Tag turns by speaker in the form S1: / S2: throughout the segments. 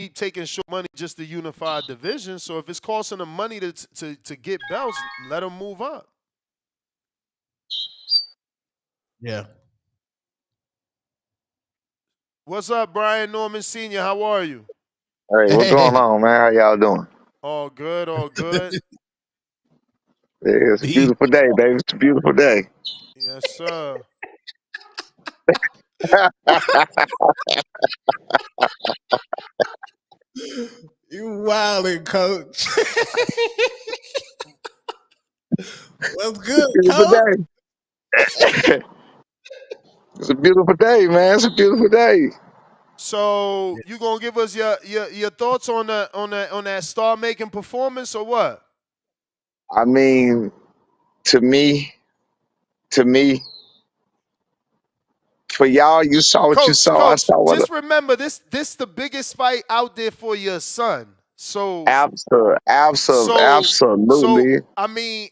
S1: taking short money just to unify a division. So if it's costing them money to get belts, let them move up.
S2: Yeah.
S1: What's up, Brian Norman Sr.? How are you?
S3: Hey, what's going
S2: Hey.
S3: on, man? How y'all doing?
S1: All good, all good.
S3: Yeah, it's a
S2: He-
S3: beautiful day, baby. It's a beautiful day.
S1: Yes, sir.
S2: You wildin', coach. What's good,
S3: Beautiful
S2: coach?
S3: day. It's a beautiful day, man. It's a beautiful day.
S1: So you gonna give us your thoughts on that star making performance or what?
S3: I mean, to me, to me, for y'all, you saw what you
S1: Coach,
S3: saw. I
S1: coach,
S3: saw what.
S1: just remember this the biggest fight out there for your son. So
S3: Absolutely,
S1: so so
S3: absolutely.
S1: I mean,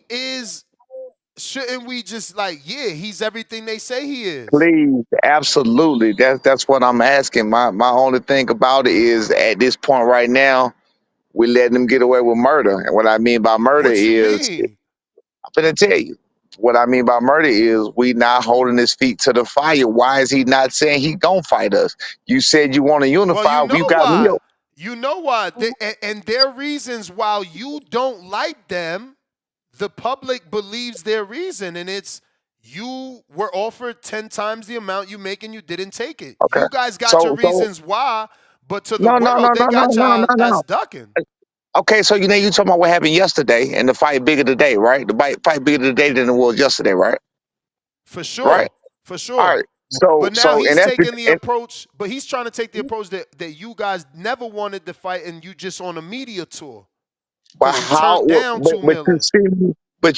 S1: shouldn't we just like, yeah, he's everything they say he is.
S3: Please, absolutely. That's what I'm asking. My only thing about it is at this point right now, we letting them get away with murder. And what I mean by murder
S1: What you
S3: is
S1: mean?
S3: I'm gonna tell you. What I mean by murder is we not holding his feet to the fire. Why is he not saying he gonna fight us? You said you want to
S1: Well,
S3: unify.
S1: you
S3: We
S1: know
S3: got
S1: why.
S3: Leo.
S1: You know why. And their reasons, while you don't like them, the public believes their reason, and it's you were offered 10 times the amount you make and you didn't take it.
S3: Okay.
S1: You guys got your
S3: So
S1: reasons why, but to the
S3: no no no
S1: world, they
S3: no no
S1: got
S3: no
S1: y'all
S3: no
S1: as
S3: no.
S1: ducking.
S3: Okay, so you talking about what happened yesterday and the fight bigger today, right? The fight bigger today than it was yesterday, right?
S1: For
S3: Right.
S1: sure. For
S3: All
S1: sure.
S3: right. So
S1: But now
S3: so and
S1: he's
S3: that's
S1: taking the
S3: and
S1: approach, but he's trying to take the approach that you guys never wanted to fight and you just on a media tour
S3: but
S1: because you turned down
S3: but
S1: 2 million.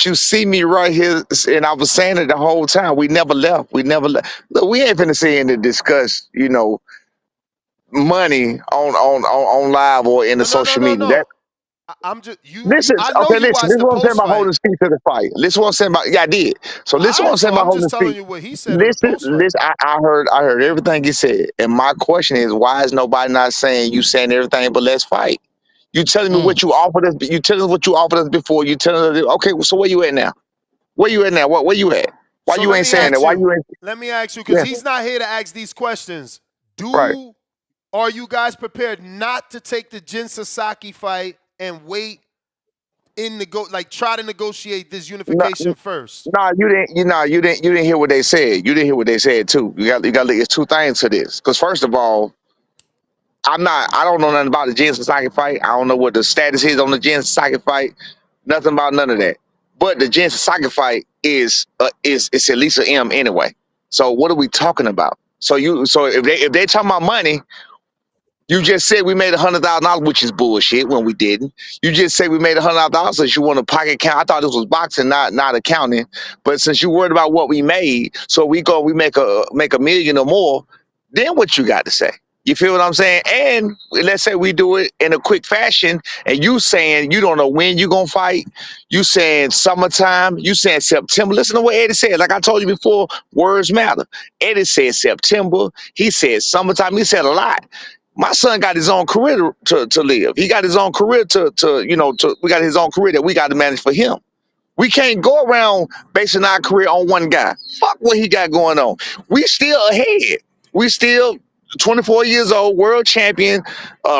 S3: you see me right here, and I was saying it the whole time. We never left. We never left. Look, we ain't finna sit in to discuss, money on live or in the
S1: No, no, no,
S3: social
S1: no,
S3: media. That
S1: no. I'm just you
S3: listen,
S1: I know
S3: okay,
S1: you
S3: listen.
S1: watched
S3: This is
S1: the
S3: what I'm saying
S1: post
S3: about holding
S1: fight.
S3: his feet to the fire. Listen what I'm saying about I did. So listen
S1: All
S3: what I'm
S1: right,
S3: saying
S1: so
S3: about
S1: I'm
S3: holding
S1: just
S3: his feet.
S1: telling you what he said in the post fight.
S3: Listen. I heard everything you said, and my question is, why is nobody not saying you saying everything? But let's fight. You telling me what
S2: Mm.
S3: you offered us. You telling us what you offered us before. You telling us, okay. So where you at now? Where you at now? Where you at? Why
S1: So
S3: you
S1: let
S3: ain't
S1: me
S3: saying that?
S1: ask
S3: Why
S1: you.
S3: you ain't?
S1: Let me ask you, because
S3: Yeah,
S1: he's not here to ask these questions.
S3: right.
S1: Are you guys prepared not to take the Jin Sasaki fight and wait try to negotiate this
S3: No,
S1: unification first?
S3: nah, you didn't. You didn't hear what they said. You didn't hear what they said too. You got. There's two things to this. Because first of all, I'm not. I don't know nothing about the Jin Sasaki fight. I don't know what the status is on the Jin Sasaki fight. Nothing about none of that. But the Jin Sasaki fight is it's at least an M anyway. So what are we talking about? So if they talking about money, you just said we made $100,000, which is bullshit when we didn't. You just said we made $100,000 since you want to pocket count. I thought this was boxing, not accounting. But since you worried about what we made, so we make a million or more, then what you got to say? You feel what I'm saying? And let's say we do it in a quick fashion, and you saying you don't know when you gonna fight. You saying summertime. You saying September. Listen to what Eddie said. Like I told you before, words matter. Eddie said September. He said summertime. He said a lot. My son got his own career to live. He got his own career we got his own career that we got to manage for him. We can't go around basing our career on one guy. Fuck what he got going on. We still ahead. We still 24 years old, world champion,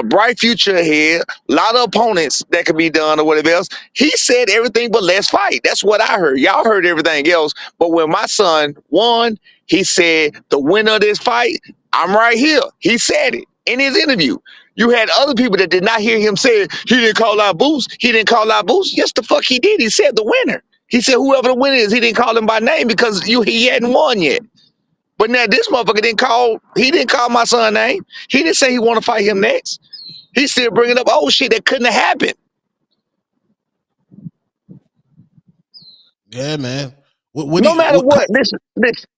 S3: bright future ahead, a lot of opponents that could be done or whatever else. He said everything but let's fight. That's what I heard. Y'all heard everything else. But when my son won, he said, the winner of this fight, I'm right here. He said it in his interview. You had other people that did not hear him say he didn't call out Boost. He didn't call out Boost. Yes, the fuck he did. He said the winner. He said whoever the winner is, he didn't call him by name because he hadn't won yet. But now this motherfucker he didn't call my son name. He didn't say he want to fight him next. He's still bringing up old shit that couldn't have happened.
S2: Yeah, man. What do
S3: No
S2: you
S3: matter what, listen,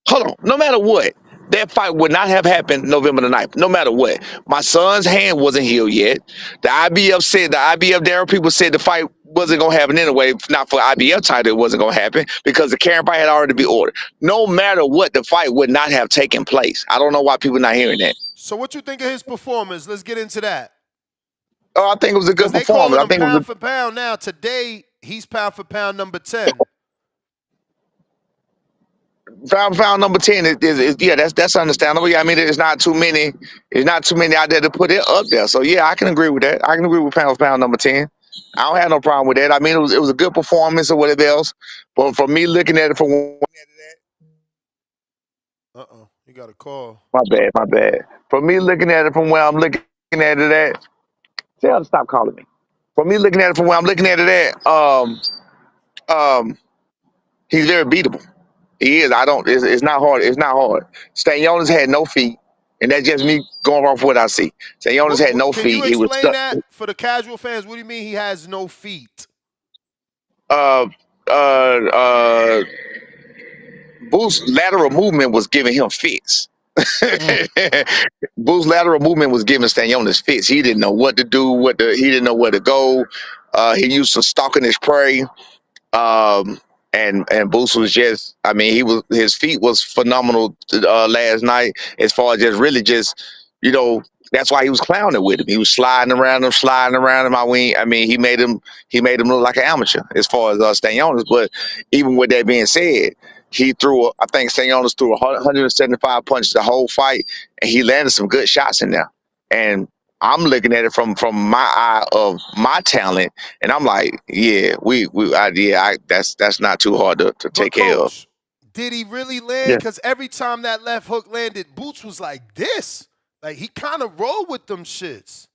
S3: hold on. No matter what, that fight would not have happened November the 9th. No matter what. My son's hand wasn't healed yet. The IBF Daryl people said the fight wasn't gonna happen anyway. Not for IBF title, it wasn't gonna happen because the Karen fight had already been ordered. No matter what, the fight would not have taken place. I don't know why people not hearing that.
S1: So what you think of his performance? Let's get into that.
S3: Oh, I think it was a good
S1: Because they calling
S3: performance. I
S1: him
S3: think it was
S1: pound for pound now. Today, he's pound for pound number 10.
S3: found number 10 is yeah, that's understandable. Yeah, I mean there's not too many out there to put it up there. So yeah, I can agree with that. I can agree with pound for pound number 10. I don't have no problem with that. I mean it was a good performance or whatever else. But for me looking at it from
S1: You got a call.
S3: my bad. For me looking at it from where I'm looking at it at, tell her to stop calling me. For me looking at it from where I'm looking at it at, um, he's very beatable. He is. I don't. It's not hard. It's not hard. Stanionis had no feet, and that's just me going off what I see. Stanionis had no
S1: Can you
S3: feet. He was
S1: explain
S3: stuck.
S1: that for the casual fans? What do you mean he has no feet?
S3: Uh, uh, uh, Boo's lateral movement was giving him fits. Boo's lateral movement was giving Stanionis fits. He didn't know what to do. He didn't know where to go. He used to stalking his prey. Um, and Boost was just, I mean, his feet was phenomenal last night as far as just really just, you know, that's why he was clowning with him. He was sliding around him. I mean, he made him look like an amateur as far as Stanionis. But even with that being said, I think Stanionis threw 175 punches the whole fight, and he landed some good shots in there. And I'm looking at it from my eye of my talent, and I'm like, yeah, that's not too hard to
S1: But
S3: take care of.
S1: coach, did he really land?
S3: Yeah,
S1: Because every time that left hook landed, Boots was like this. Like he kind of rolled with them shits.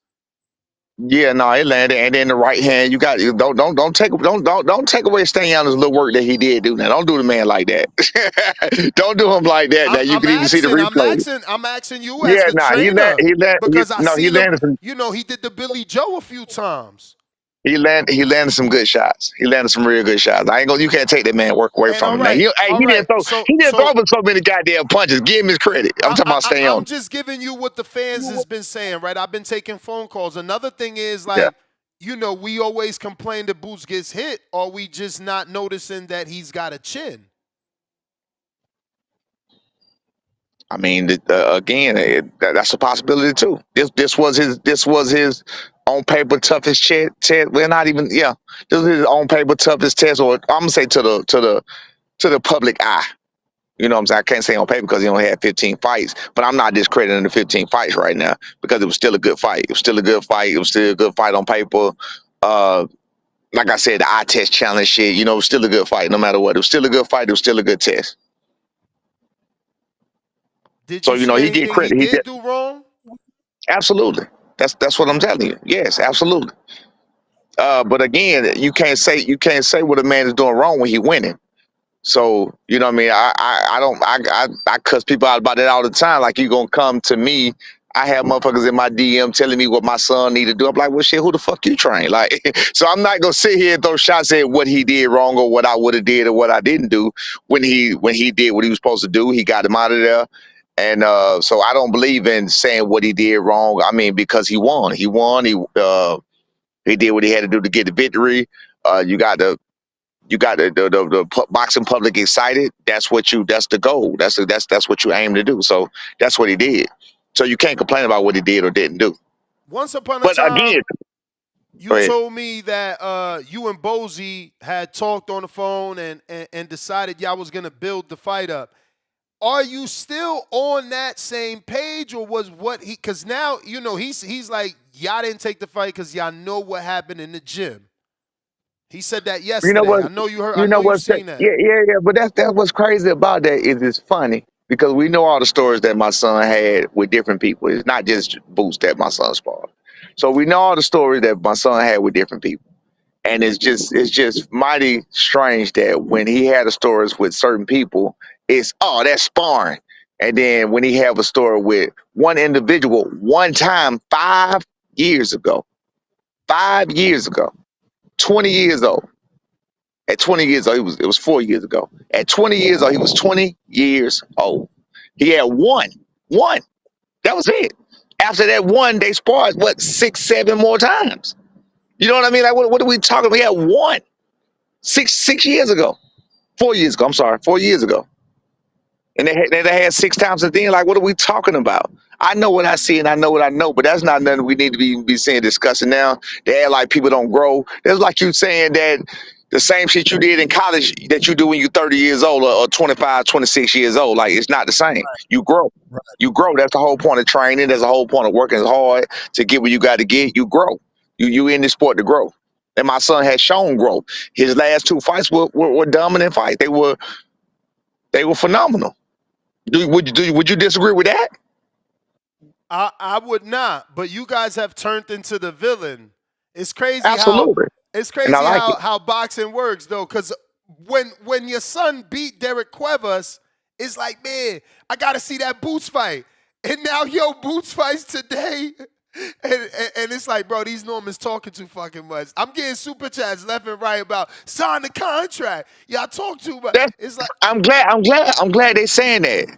S3: yeah, no, it landed, and then the right hand, you got don't take away Stanionis' little work that he did do. Now, don't do the man like that. Don't do him like that. Now you can even see the replay.
S1: I'm asking you as
S3: Yeah,
S1: the
S3: nah,
S1: trainer because I
S3: he
S1: seen him.
S3: landed some
S1: You know, he did the Billy Joe a few times.
S3: he landed some good shots. He landed some real good shots. You can't take that man work away
S1: And
S3: from
S1: all
S3: him. Now,
S1: right, all
S3: he didn't
S1: right.
S3: throw
S1: So
S3: he didn't throw
S1: so
S3: for so many goddamn punches. Give him his credit. I'm talking about
S1: I'm
S3: Stanionis.
S1: just giving you what the fans has been saying, right? I've been taking phone calls. Another thing is
S3: Yeah.
S1: like, you know, we always complain that Boots gets hit, or we just not noticing that he's got a chin.
S3: I mean, again, that's a possibility too. This was his on paper toughest test. Well, not even yeah. This was his on paper toughest test, or I'm gonna say to the public eye. You know what I'm saying? I can't say on paper because he only had 15 fights, but I'm not discrediting the 15 fights right now because it was still a good fight. It was still a good fight. It was still a good fight on paper. Uh, like I said, the eye test challenge shit. You know, it was still a good fight no matter what. It was still a good fight. It was still a good test.
S1: Did
S3: So
S1: you
S3: you know,
S1: see
S3: he get
S1: anything he
S3: credit. He did
S1: did do wrong?
S3: absolutely. That's what I'm telling you. Yes, absolutely. But again, you can't say what a man is doing wrong when he winning. So you know what I mean. I cuss people out about that all the time. Like you gonna come to me. I have motherfuckers in my DM telling me what my son need to do. I'm like, well, shit, who the fuck you train? Like, so I'm not gonna sit here and throw shots at what he did wrong or what I would have did or what I didn't do when he did what he was supposed to do. He got him out of there. And so I don't believe in saying what he did wrong. I mean, because he won. He won. He did what he had to do to get the victory. You got the boxing public excited. That's the goal. That's what you aim to do. So that's what he did. So you can't complain about what he did or didn't do.
S1: Once upon a
S3: But again,
S1: time,
S3: go
S1: you
S3: ahead.
S1: told me that you and Bozy had talked on the phone and decided y'all was gonna build the fight up. Are you still on that same page, or was what he? Because now you know he's like y'all didn't take the fight because y'all know what happened in the gym. He said that
S3: You know
S1: yesterday.
S3: what?
S1: I know you heard. I
S3: You know
S1: know you
S3: what's
S1: seen that.
S3: yeah, yeah, yeah. But that's what's crazy about that is it's funny because we know all the stories that my son had with different people. It's not just Boost that my son sparred. So we know all the stories that my son had with different people. And it's just mighty strange that when he had the stories with certain people, it's that's sparring. And then when he have a story with one individual one time 5 years ago, 5 years ago, 20 years old. At 20 years old, it was 4 years ago. At 20 years old, he was 20 years old. He had one. That was it. After that one, they sparred what 6, 7 more times. You know what I mean? Like what are we talking about? We had one. Six years ago, 4 years ago. I'm sorry, 4 years ago. and they had 6 times a day. Like, what are we talking about? I know what I see and I know what I know, but that's not nothing we need to be saying, discussing now. They act like people don't grow. It's like you saying that the same shit you did in college that you do when you're 30 years old or 25, 26 years old. Like, it's not the same. You grow.
S2: Right.
S3: You grow. That's the whole point of training. That's the whole point of working hard to get what you got to get. You grow. You in this sport to grow. And my son has shown growth. His last 2 fights were dominant fights. They were phenomenal. Would you disagree with that?
S1: I would not, but you guys have turned into the villain. It's crazy how
S3: Absolutely.
S1: it's
S3: And I
S1: crazy
S3: like it.
S1: how boxing works though, because when your son beat Derek Cuevas, it's like, man, I gotta see that Boots fight. And now yo Boots fights today. And it's like, bro, these Normans talking too fucking much. I'm getting super chats left and right about sign the contract. Y'all talk too much.
S3: That,
S1: It's like,
S3: I'm glad they saying that.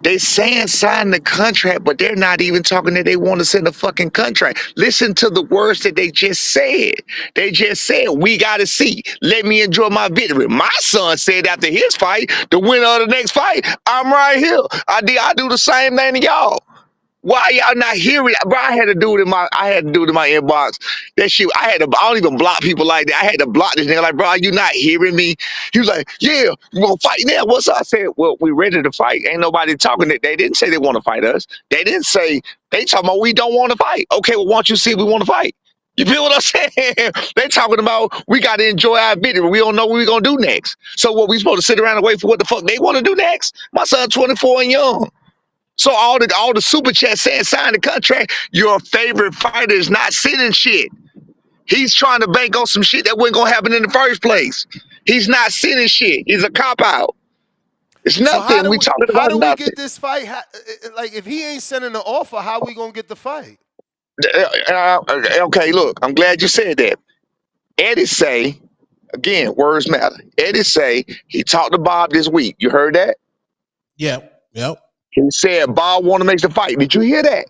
S3: They saying sign the contract, but they're not even talking that they want to send a fucking contract. Listen to the words that they just said. They just said, we got to see. Let me enjoy my victory. My son said after his fight, the winner of the next fight, I'm right here. I do the same thing to y'all. Why y'all not hearing? Bro, I had to do it in my inbox. That shit, I don't even block people like that. I had to block this nigga. Like, bro, are you not hearing me? He was like, yeah, you want to fight now? What's up? I said, well, we ready to fight. Ain't nobody talking. They didn't say they want to fight us. They didn't say, they talking about we don't want to fight. Okay, well, why don't you see if we want to fight? You feel what I'm saying? They talking about we got to enjoy our victory. We don't know what we're going to do next. So what, we supposed to sit around and wait for what the fuck they want to do next? My son 24 and young. So all the super chats saying sign the contract, your favorite fighter is not sitting shit. He's trying to bank on some shit that wasn't gonna happen in the first place. He's not sitting shit. He's a cop out. It's
S1: so
S3: nothing. We talking
S1: how
S3: about
S1: do we
S3: nothing.
S1: get this fight? Like, if he ain't sending an offer, how we gonna get the fight?
S3: Okay, look, I'm glad you said that. Eddie say, again, words matter. Eddie say he talked to Bob this week. You heard that?
S2: Yep.
S3: He said Bob want to make the fight. Did you hear that?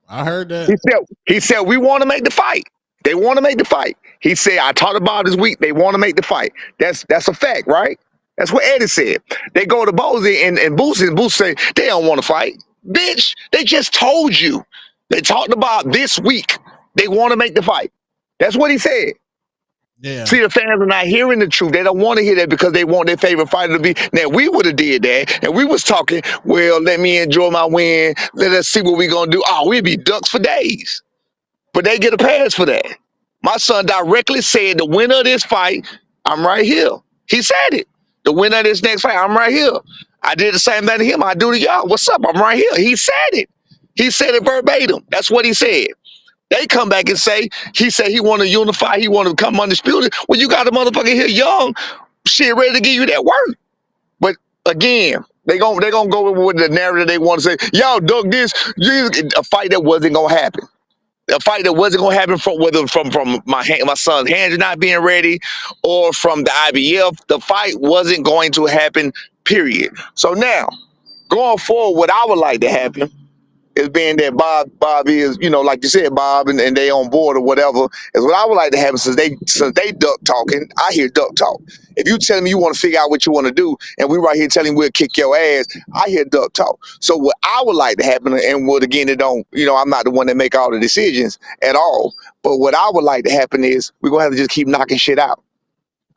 S2: I heard that.
S3: He said we want to make the fight. They want to make the fight. He said I talked about this week. They want to make the fight. That's a fact, right? That's what Eddie said. They go to Bosey and Boosie say they don't want to fight. Bitch, they just told you. They talked about this week. They want to make the fight. That's what he said.
S2: Yeah.
S3: See, the fans are not hearing the truth. They don't want to hear that because they want their favorite fighter to be. Now, we would have did that, and we was talking, well, let me enjoy my win. Let us see what we going to do. Oh, we'd be ducks for days. But they get a pass for that. My son directly said, the winner of this fight, I'm right here. He said it. The winner of this next fight, I'm right here. I did the same thing to him. I do to y'all. What's up? I'm right here. He said it. He said it verbatim. That's what he said. They come back and say, he said he want to unify, he want to become undisputed. Well, you got a motherfucker here young, shit, ready to give you that work. But again, they gonna go with the narrative they want to say, y'all duck this, a fight that wasn't gonna happen. A fight that wasn't gonna happen from whether from my son's hands not being ready or from the IBF. The fight wasn't going to happen, period. So now, going forward, what I would like to happen is being that Bob is, like you said, Bob, and they on board or whatever, is what I would like to happen since they duck talking. I hear duck talk. If you tell me you want to figure out what you want to do, and we right here telling we'll kick your ass, I hear duck talk. So what I would like to happen, and what again, it don't, I'm not the one that make all the decisions at all. But what I would like to happen is we're gonna have to just keep knocking shit out.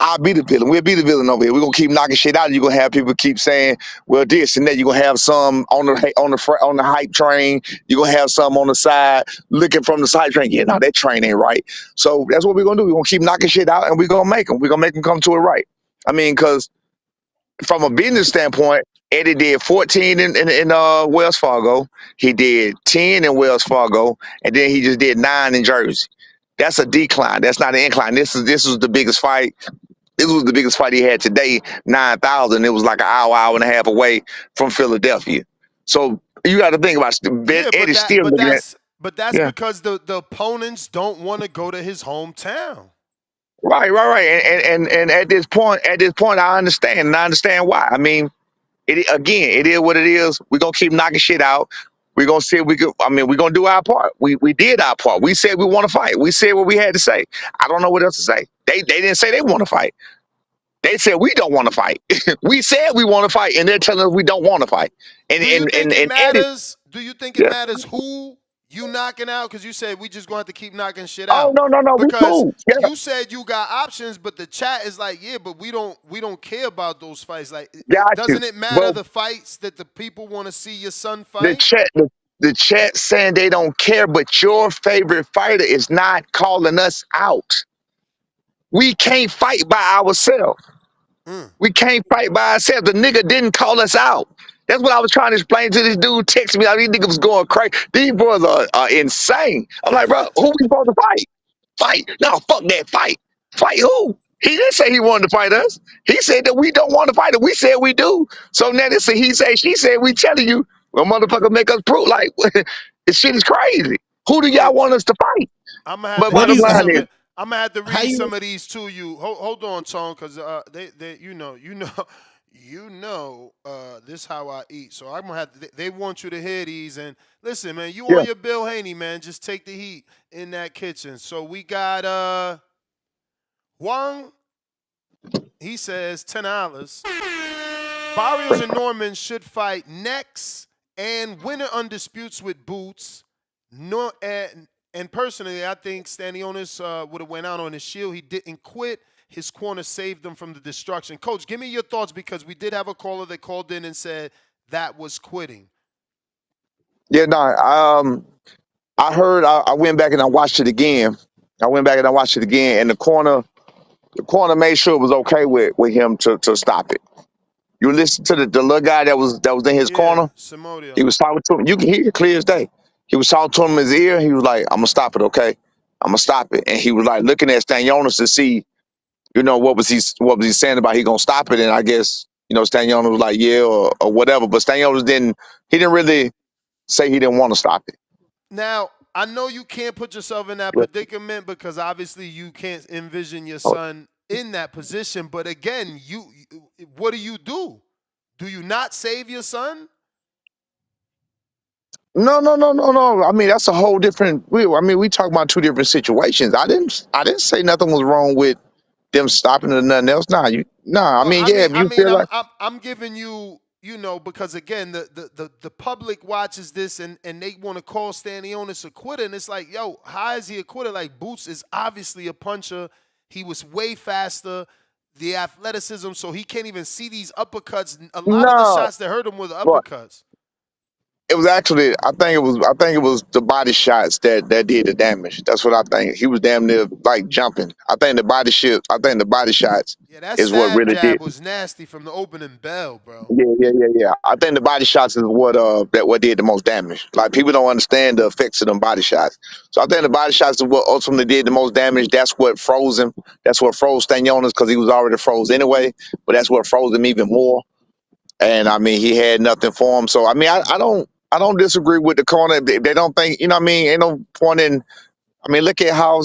S3: I'll be the villain. We'll be the villain over here. We're gonna keep knocking shit out. You're gonna have people keep saying, well, this and that. You're gonna have some on the hype train. You're gonna have some on the side looking from the side train. Yeah, no, that train ain't right. So that's what we're gonna do. We're gonna keep knocking shit out, and we're gonna make them. We're gonna make them come to it right. I mean, because from a business standpoint, Eddie did 14 in Wells Fargo. He did 10 in Wells Fargo, and then he just did 9 in Jersey. That's a decline. That's not an incline. This is the biggest fight. This was the biggest fight he had today, 9,000. It was like an hour and a half away from Philadelphia. So you got to think about it. Eddie's still looking at.
S1: But that's
S3: Yeah.
S1: because the opponents don't want to go to his hometown.
S3: Right. And at this point, I understand, and I understand why. I mean, it is what it is. We're gonna keep knocking shit out. We're gonna see if we could. I mean, we're gonna do our part. We did our part. We said we want to fight. We said what we had to say. I don't know what else to say. They didn't say they want to fight. They said we don't want to fight. We said we want to fight, and they're telling us we don't want to fight. And
S1: Do you
S3: and
S1: think
S3: and,
S1: it
S3: and Eddie,
S1: matters? Do you think it
S3: yeah.
S1: matters who you knocking out? Because you said we just going to have to keep knocking shit
S3: Oh
S1: out.
S3: no, we
S1: Because
S3: cool. Yeah,
S1: you said you got options, but the chat is like, yeah, but we don't care about those fights. Like,
S3: got you.
S1: doesn't it matter
S3: But
S1: the fights that the people want to see your son
S3: the
S1: fight?
S3: chat, the chat saying they don't care, but your favorite fighter is not calling us out. We can't fight by ourselves.
S1: Mm.
S3: We can't fight by ourselves. The nigga didn't call us out. That's what I was trying to explain to this dude. Texting me, these niggas was going crazy. These boys are insane. I'm like, bro, who we supposed to fight? Fight? No, fuck that. Fight. Fight who? He didn't say he wanted to fight us. He said that we don't want to fight him. We said we do. So now this he said, she said, we telling you, well, motherfucker make us prove like this shit is crazy. Who do y'all
S1: Coach,
S3: want us to fight?
S1: I'm gonna have
S3: But
S1: to
S2: What do
S1: read
S3: bottom
S2: you
S3: line
S1: some
S3: is,
S1: of. I'm gonna have to
S2: how
S1: read
S2: you
S1: some of these to you. Hold on, Tone, because they this how I eat. So I'm gonna have to, they want you to hear these and listen, man. You
S3: yeah,
S1: on your Bill Haney, man. Just take the heat in that kitchen. So we got Juan. He says $10. Barrios and Norman should fight next and winner undisputes with Boots. No, and personally, I think Stanionis would have went out on his shield. He didn't quit. His corner saved him from the destruction. Coach, give me your thoughts because we did have a caller that called in and said that was quitting.
S3: yeah, no. I heard. I went back and I watched it again. And the corner made sure it was okay with him to stop it. You listen to the little guy that was in his
S1: Yeah,
S3: corner. He
S1: Samodio.
S3: was talking to him. You can hear it clear as day. He was talking to him in his ear. He was like, "I'm gonna stop it, okay? I'm gonna stop it." And he was like looking at Stanionis to see, what was he saying about he gonna stop it. And I guess Stanionis was like, "Yeah," or whatever. But Stanionis didn't. He didn't really say he didn't want to stop it.
S1: Now, I know you can't put yourself in that
S3: Yeah.
S1: predicament because obviously you can't envision your
S3: Oh,
S1: son in that position. But again, what do you do? Do you not save your son?
S3: no. I mean, that's a whole different. We talk about two different situations. I didn't say nothing was wrong with them stopping or nothing else. Nah. I
S1: Well,
S3: mean,
S1: I
S3: yeah,
S1: mean,
S3: if
S1: I
S3: you
S1: mean,
S3: feel
S1: I'm
S3: like
S1: I'm, I'm giving you, because again, the public watches this and they want to call Stanionis a quitter, and it's like, yo, how is he a quitter? Like Boots is obviously a puncher. He was way faster, the athleticism, so he can't even see these uppercuts. A lot of the
S3: no,
S1: shots that hurt him were the
S3: but
S1: uppercuts.
S3: it was actually I think it was the body shots that did the damage. That's what I think. He was damn near like jumping. I think the body shots
S1: Yeah, that
S3: is what
S1: stab
S3: really did.
S1: jab was nasty from the opening bell, bro.
S3: Yeah. I think the body shots is what did the most damage. Like people don't understand the effects of them body shots. So I think the body shots is what ultimately did the most damage. That's what froze him. That's what froze Stanionis because he was already froze anyway. But that's what froze him even more. And I mean, he had nothing for him. So I mean, I don't disagree with the corner. If they don't think, ain't no point in. I mean, look at how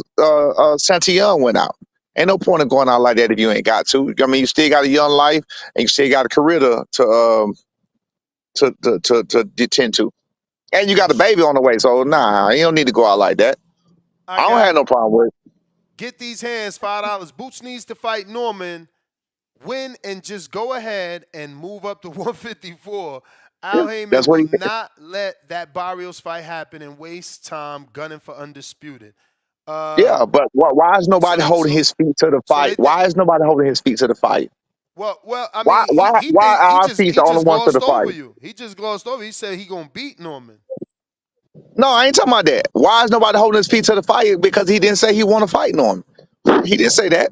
S3: Santillon went out. Ain't no point in going out like that if you ain't got to. I mean, you still got a young life and you still got a career to tend to, and you got a
S1: Yes.
S3: baby on the way. So nah, you don't need to go out like that.
S1: I
S3: I don't
S1: got
S3: have no problem with it.
S1: get these hands $5. Boots needs to fight Norman, win, and just go ahead and move up to 154.
S3: Yeah,
S1: Al
S3: that's
S1: Heyman
S3: what
S1: will
S3: he said.
S1: not let that Barrios fight happen and waste time gunning for undisputed. Uh,
S3: Yeah, but why is
S1: so
S3: nobody
S1: they
S3: holding
S1: so
S3: his feet to the
S1: so
S3: fight?
S1: they think
S3: Why is nobody holding his feet to the fight?
S1: well. I
S3: Why
S1: mean,
S3: why
S1: he
S3: why
S1: think
S3: are our feet
S1: he
S3: the only
S1: just
S3: ones to the
S1: glossed over
S3: fight?
S1: you. He just glossed over. He said he gonna beat Norman.
S3: No, I ain't talking about that. Why is nobody holding his feet to the fight? Because he didn't say he want to fight Norm. He didn't say that.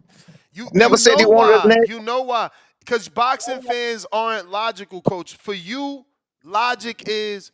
S1: You
S3: Never said he
S1: know
S3: wanted us
S1: why?
S3: next.
S1: You know why? Because boxing fans aren't logical, coach. For you, logic is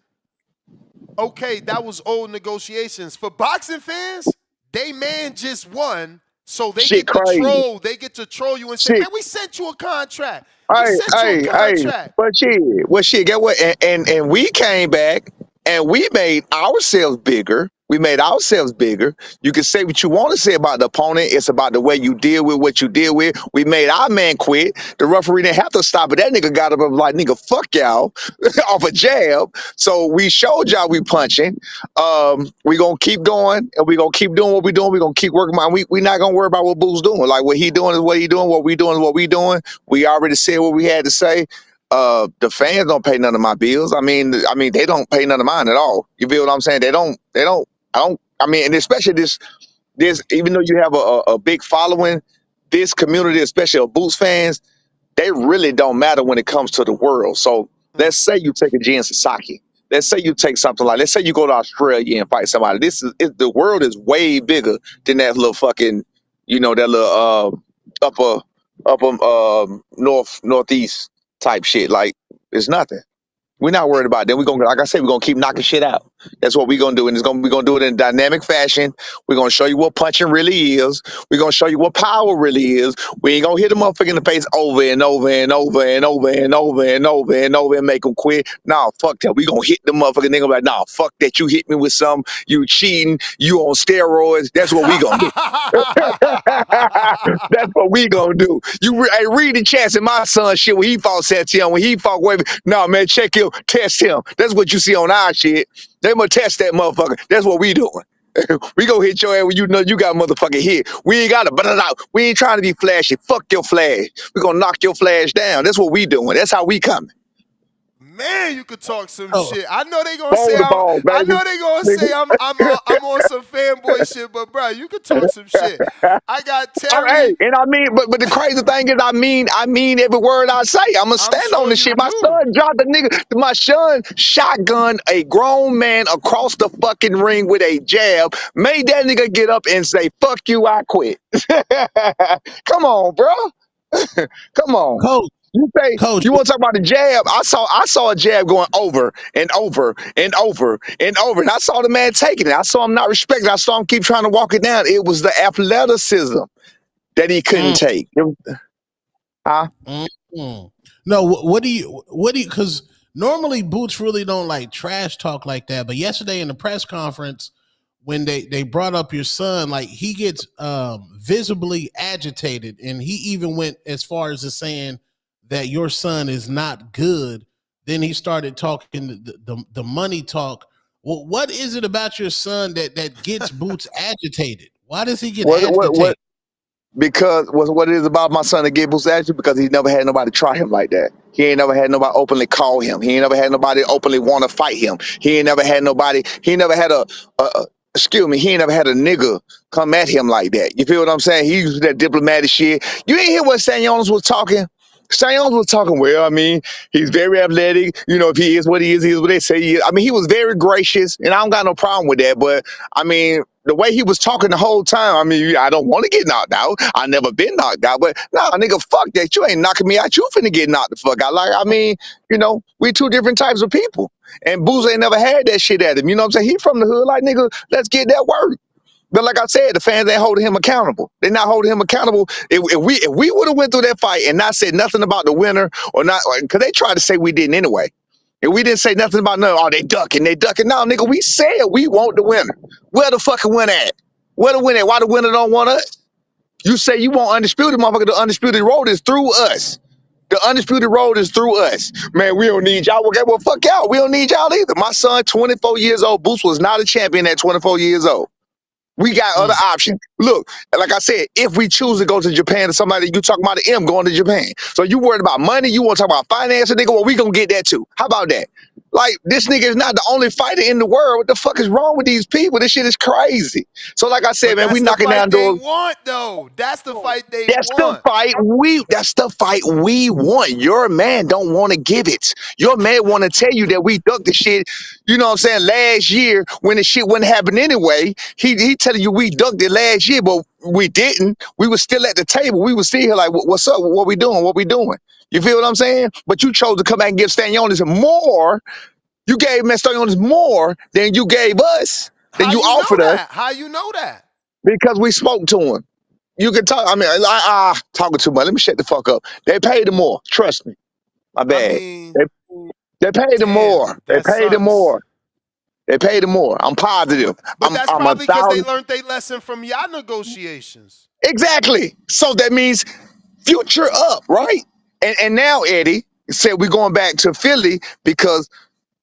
S1: okay, that was old negotiations. For boxing fans, they man just won, so they
S3: Shit
S1: get to
S3: crazy.
S1: troll. They get to troll you and say,
S3: Shit.
S1: "Man, we sent you a contract. We
S3: Hey,
S1: sent you a
S3: hey, hey.
S1: contract."
S3: But shit. Well, shit. Get what? And we came back and we made ourselves bigger. We made ourselves bigger. You can say what you want to say about the opponent. It's about the way you deal with what you deal with. We made our man quit. The referee didn't have to stop it. That nigga got up and was like, nigga, fuck y'all, off a jab. So we showed y'all we punching. We gonna keep going and we gonna keep doing what we doing. We gonna keep working on. We not gonna worry about what Boo's doing. Like what he doing is what he doing. What we doing is what we doing. We already said what we had to say. The fans don't pay none of my bills. I mean, they don't pay none of mine at all. You feel what I'm saying? They don't. I mean, and especially this. Even though you have a big following, this community, especially of Boots fans, they really don't matter when it comes to the world. So let's say you take a Jen Sasaki. Let's say you take something like, let's say you go to Australia and fight somebody. The world is way bigger than that little fucking, that little upper northeast type shit. Like it's nothing. We're not worried about it. Then we're gonna, like I said, we're gonna keep knocking shit out. That's what we're gonna do, and we're gonna do it in dynamic fashion. We're gonna show you what punching really is. We're gonna show you what power really is. We ain't gonna hit the motherfucker in the face over and over and over and over and over and over and over and make them quit. Nah, fuck that. We gonna hit the motherfucker. And they gonna be like, nah, fuck that. You hit me with some. You cheating. You on steroids. That's what we gonna do. That's what we gonna do. Hey, read the chats in my son shit when he fought Santiago, when he fought Wavy. No, man, check him, test him. That's what you see on our shit. They gonna test that motherfucker. That's what we doing. We gonna hit your ass when you know you got motherfucking hit. We ain't gotta, we ain't trying to be flashy. Fuck your flash. We gonna knock your flash down. That's what we doing. That's how we coming.
S1: Man, you could talk some
S2: Oh,
S1: shit. I know they gonna
S3: Ball
S1: say
S3: the ball,
S1: I
S3: baby.
S1: know they gonna say I'm on some fanboy shit, but bro, you could talk some shit. I got
S3: Hey,
S1: Terry.
S3: and I mean, but the crazy thing is, I mean every word I say. I'ma
S1: I'm
S3: stand on
S1: sure
S3: this
S1: you
S3: shit. My
S1: do.
S3: son dropped the nigga. My son shotgun a grown man across the fucking ring with a jab. Made that nigga get up and say, "Fuck you, I quit." Come on, bro. Come on.
S2: coach,
S3: You say
S2: coach.
S3: you want to talk about the jab? I saw a jab going over and over and over and over, and I saw the man taking it. I saw him not respecting it. I saw him keep trying to walk it down. It was the athleticism that he couldn't
S2: Mm,
S3: take. Huh?
S2: mm, mm. No, what do you? Because normally Boots really don't like trash talk like that. But yesterday in the press conference, when they brought up your son, like he gets visibly agitated, and he even went as far as to saying that your son is not good. Then he started talking the money talk. Well, what is it about your son that gets Boots agitated? Why does he get
S3: What
S2: agitated?
S3: because what it is about my son that get Boost attitude because he never had nobody try him like that. He ain't never had nobody openly call him. He ain't never had nobody openly want to fight him. He ain't never had nobody. He never had excuse me. He ain't never had a nigga come at him like that. You feel what I'm saying? He used that diplomatic shit. You ain't hear what Sanyonis was talking. Sanyonis was talking. Well, I mean, he's very athletic. If he is what he is what they say he is. I mean, he was very gracious, and I don't got no problem with that. But I mean, the way he was talking the whole time, I mean, I don't want to get knocked out. I never been knocked out, but nah, nigga, fuck that. You ain't knocking me out. You finna get knocked the fuck out. Like, I mean, we two different types of people. And Booz ain't never had that shit at him. You know what I'm saying? He from the hood, like, nigga, let's get that work. But like I said, the fans ain't holding him accountable. They're not holding him accountable. If we would have went through that fight and not said nothing about the winner or not, because they tried to say we didn't anyway. And we didn't say nothing about no, oh, they ducking. No, nigga, we said we want the winner. Where the fucking winner at? Where the winner at? Why the winner don't want us? You say you want undisputed, motherfucker. The undisputed road is through us. The undisputed road is through us. Man, we don't need y'all. Okay, well, fuck y'all. We don't need y'all either. My son, 24 years old. Boots was not a champion at 24 years old. We got other
S2: Mm.
S3: options. Look, like I said, if we choose to go to Japan to somebody, you talking about the M going to Japan. So you worried about money, you want to talk about finance, nigga, well, we gonna get that too. How about that? Like, this nigga is not the only fighter in the world. What the fuck is wrong with these people? This shit is crazy. So like I said,
S1: But
S3: man, we
S1: that's the
S3: knocking down
S1: fight they
S3: doors.
S1: want, though. That's the fight they want.
S3: That's the fight we want. Your man don't want to give it. Your man want to tell you that we ducked the shit, you know what I'm saying, last year when the shit wouldn't happen anyway. He telling you we ducked it last year, but we didn't. We was still at the table. We was still here like, what's up? What we doing? What we doing? You feel what I'm saying? But you chose to come back and give Stanionis more. You gave Stanionis more than you gave us, than
S1: How
S3: you
S1: you know
S3: offered us
S1: that? How you know that?
S3: because we spoke to him. You can talk. I mean, talking too much. Let me shut the fuck up. They paid him more. Trust me. My
S1: I
S3: bad.
S1: mean,
S3: They, they paid him
S1: damn,
S3: more. They
S1: that
S3: paid him
S1: sucks.
S3: more. They paid him more. I'm positive.
S1: But that's
S3: I'm a
S1: probably because they
S3: thousand.
S1: learned their lesson from y'all negotiations.
S3: Exactly. So that means future up, right? And now Eddie said we're going back to Philly because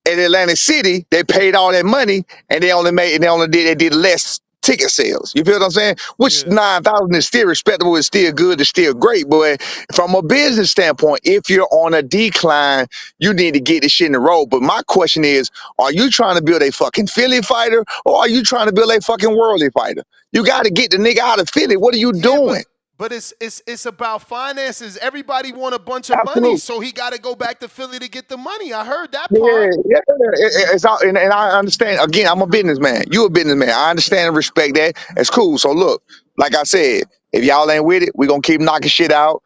S3: in Atlantic City, they paid all that money and they did less ticket sales. You feel what I'm saying? Which
S1: Yeah.
S3: 9,000 is still respectable, it's still good, it's still great. But from a business standpoint, if you're on a decline, you need to get this shit in the road. But my question is, are you trying to build a fucking Philly fighter or are you trying to build a fucking worldly fighter? You got to get the nigga out of Philly. What are you
S1: Yeah,
S3: doing?
S1: but it's about finances. Everybody want a bunch of money,
S3: Absolutely.
S1: so he got to go back to Philly to get the money. I heard that
S3: Yeah,
S1: part.
S3: yeah, it's all, and I understand. Again, I'm a businessman. You a businessman. I understand and respect that. It's cool. So look, like I said, if y'all ain't with it, we gonna keep knocking shit out.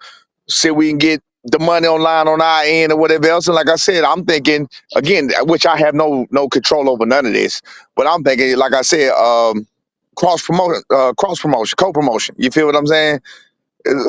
S3: See if we can get the money online on our end or whatever else. And like I said, I'm thinking again, which I have no control over none of this, but I'm thinking, like I said, cross promotion, co promotion. You feel what I'm saying?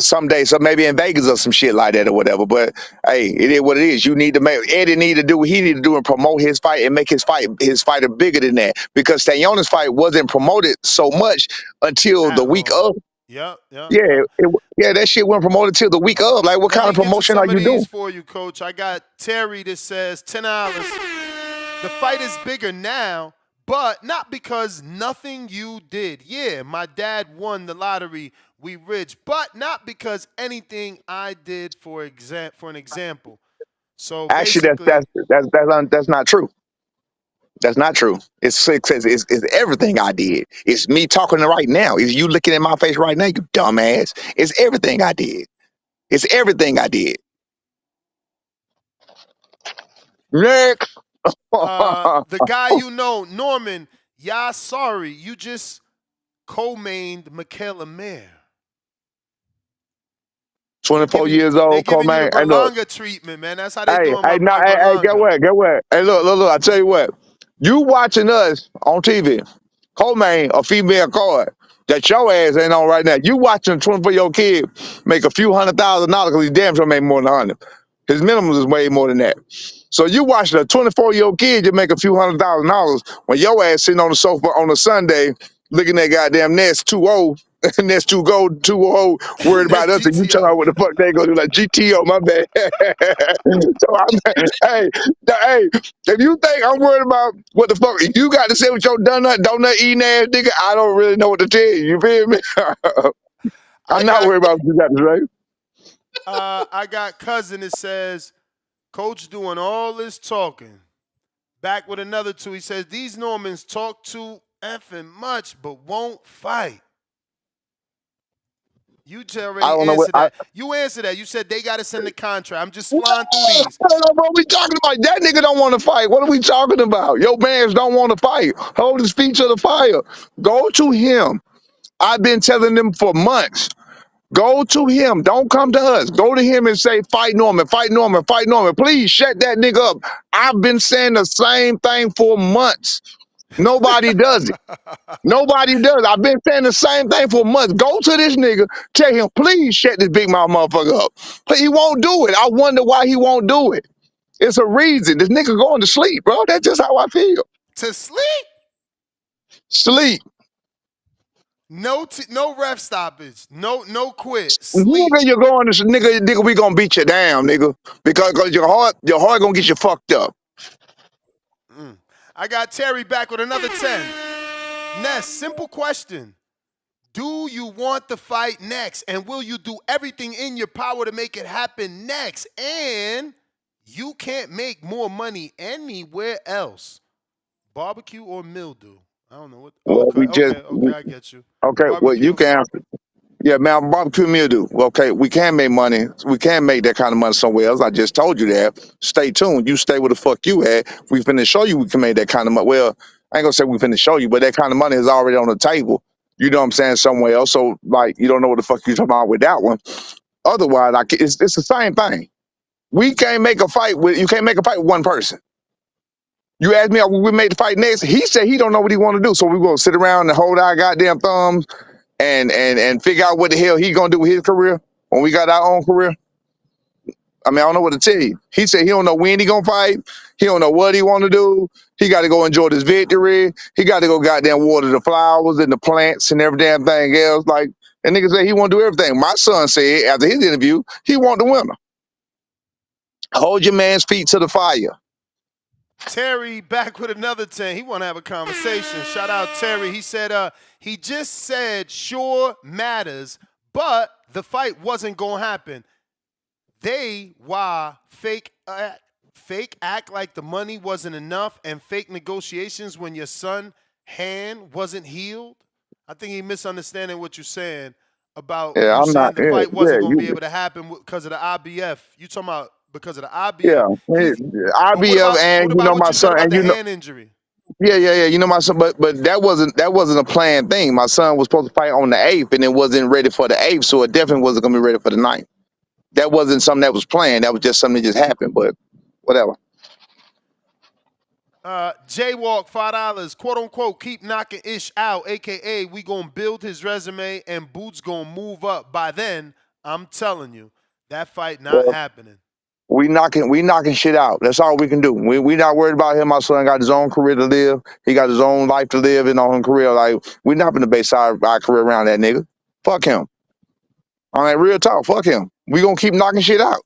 S3: Someday, so maybe in Vegas or some shit like that or whatever. But hey, it is what it is. You need to make Eddie need to do what he need to do and promote his fight and make his fighter bigger than that. Because Stanionis fight wasn't promoted so much until the
S1: At
S3: week
S1: all.
S3: of.
S1: Yep, yep,
S3: Yeah,
S1: yep.
S3: yeah, that shit wasn't promoted till the week of. Like, what
S1: Let
S3: kind
S1: me
S3: of
S1: get to
S3: promotion are
S1: some of
S3: you
S1: these
S3: doing?
S1: for you, Coach. I got Terry that says $10. The fight is bigger now, but not because nothing you did. Yeah, my dad won the lottery. We rich, but not because anything I did for an example. So
S3: Actually,
S1: basically,
S3: that's not true. That's not true. It's everything I did. It's me talking right now. It's you looking in my face right now, you dumbass. It's everything I did. It's everything I did. Next.
S1: the guy you know, Norman, yeah, sorry, you just co-mained Michaela Mayer. They
S3: 24
S1: giving
S3: years
S1: they
S3: old,
S1: giving you the
S3: Coleman. Hey, look.
S1: Berlanga treatment, man. That's how they
S3: Hey,
S1: doing
S3: hey,
S1: my
S3: no,
S1: boy
S3: hey, get
S1: Berlanga.
S3: what? Get what? Hey, look. I tell you what. You watching us on TV, Coleman, a female card that your ass ain't on right now. You watching a 24-year-old kid make a few $100,000 because he damn sure make more than 100. His minimum is way more than that. So you watching a 24-year-old kid just make a few $100,000 when your ass sitting on the sofa on a Sunday looking at goddamn Nets 2-0 and Nets 2 gold 2-0 worried
S1: That's
S3: about us and you tell
S1: GTO.
S3: her what the fuck they gonna do like GTO, my bad. So hey, hey, if you think I'm worried about what the fuck you got to say with your donut eating ass nigga, I don't really know what to tell you. You feel me?
S1: I
S3: I'm not
S1: got
S3: worried about what you got to say.
S1: I got cousin that says, Coach doing all this talking. Back with another two. He says, these Normans talk too effing much, but won't fight. You
S3: I
S1: already
S3: don't know what
S1: answered that. You answered that. You said they got to send the contract. I'm just flying through
S3: I
S1: these.
S3: don't know what we talking about. That nigga don't want to fight. What are we talking about? Your mans don't want to fight. Hold his feet to the fire. Go to him. I've been telling them for months. Go to him. Don't come to us. Go to him and say, fight Norman, fight Norman, fight Norman. Please shut that nigga up. I've been saying the same thing for months. Nobody does it. Nobody does. I've been saying the same thing for months. Go to this nigga, tell him, please shut this big mouth motherfucker up. But he won't do it. I wonder why he won't do it. It's a reason. This nigga going to sleep, bro. That's just how I feel.
S1: To sleep?
S3: Sleep.
S1: No ref stoppage. No quit. Sleep.
S3: Nigga, you're going to nigga, we gonna beat you down, nigga. Because your heart gonna get you fucked up.
S1: I got Terry back with another 10. Ness, simple question. Do you want the fight next? And will you do everything in your power to make it happen next? And you can't make more money anywhere else. Barbecue or mildew? I don't know what. Oh,
S3: Well,
S1: okay, I get you.
S3: okay, well, you
S1: Barbecue.
S3: can answer. Yeah, man, barbecue meal do. Okay, we can make money. We can make that kind of money somewhere else. I just told you that. Stay tuned. You stay where the fuck you at. We finna show you we can make that kind of money. Well, I ain't gonna say we finna show you, but that kind of money is already on the table. You know what I'm saying? Somewhere else. So, like, you don't know what the fuck you talking about with that one. Otherwise, like, it's the same thing. We can't make a fight with, you can't make a fight with one person. You asked me, we made the fight next. He said he don't know what he want to do. So we gonna sit around and hold our goddamn thumbs and figure out what the hell he gonna do with his career when we got our own career. I mean, I don't know what to tell you. He said he don't know when he gonna fight. He don't know what he want to do. He got to go enjoy this victory. He got to go goddamn water the flowers and the plants and every damn thing else. Like, and nigga said he want to do everything. My son said after his interview, he want the winner. Hold your man's feet to the fire.
S1: Terry back with another 10. He want to have a conversation. Shout out Terry. He said he just said sure matters, but the fight wasn't going to happen. Why fake act like the money wasn't enough and fake negotiations when your son hand wasn't healed? I think he misunderstanding what you're saying about
S3: Yeah,
S1: you
S3: I'm
S1: saying
S3: not.
S1: the
S3: Yeah,
S1: fight wasn't going to be
S3: you.
S1: able to happen because of the IBF. You talking about because of the IBF.
S3: Yeah,
S1: But what
S3: IBF,
S1: about
S3: and you know
S1: what
S3: my
S1: you said
S3: son,
S1: about
S3: and
S1: the
S3: you know,
S1: hand injury?
S3: yeah. You know my son, but that wasn't a planned thing. My son was supposed to fight on the 8th, and it wasn't ready for the 8th, so it definitely wasn't gonna be ready for the 9th. That wasn't something that was planned. That was just something that just happened. But whatever.
S1: Jaywalk $5, quote unquote, keep knocking Ish out, aka we gonna build his resume and Boots gonna move up. By then, I'm telling you, that fight not
S3: Well,
S1: happening.
S3: we knocking shit out. That's all we can do. We not worried about him. My son got his own career to live. He got his own life to live in on career. Like we not gonna base our career around that nigga. Fuck him. I mean, real talk. Fuck him. We gonna keep knocking shit out.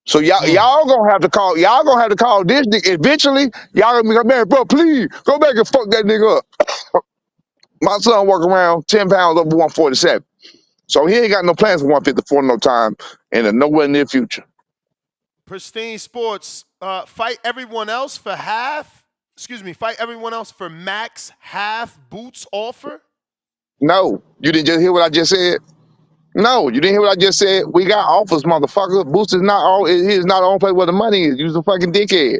S3: So y'all gonna have to call. Y'all gonna have to call this nigga eventually. Y'all gonna be like, man, bro, please go back and fuck that nigga up. My son work around 10 pounds over 147. So he ain't got no plans for 154 no time in the nowhere near future.
S1: Pristine Sports, fight everyone else for half. Excuse me, fight everyone else for max half Boots offer.
S3: No, you didn't just hear what I just said. No, you didn't hear what I just said. We got offers, motherfucker. Boost is not all. He is not the only place where the money is. You's a fucking dickhead.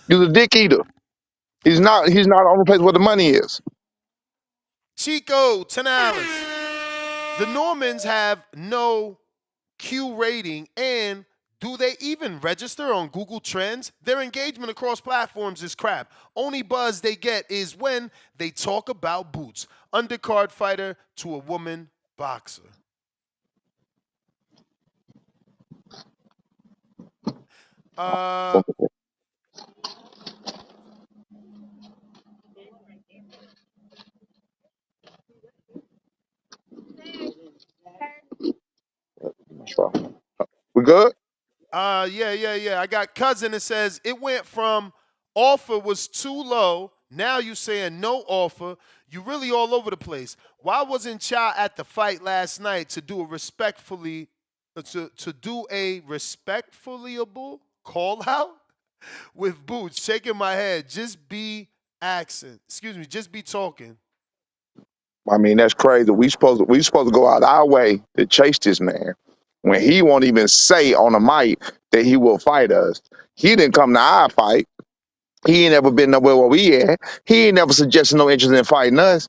S3: You's a dick eater. He's not. He's not the only place where the money is.
S1: Chico $10. The Normans have no Q rating, and do they even register on Google Trends? Their engagement across platforms is crap. Only buzz they get is when they talk about Boots, undercard fighter to a woman boxer. Uh,
S3: We good?
S1: yeah. I got cousin that says it went from offer was too low. Now you saying no offer. You really all over the place. Why wasn't Cha at the fight last night to do a respectfullyable call out with Boots? Shaking my head. Just be accent. Excuse me. Just be talking.
S3: I mean, that's crazy. We supposed to go out our way to chase this man when he won't even say on the mic that he will fight us. He didn't come to our fight. He ain't never been nowhere where we at. He ain't never suggested no interest in fighting us.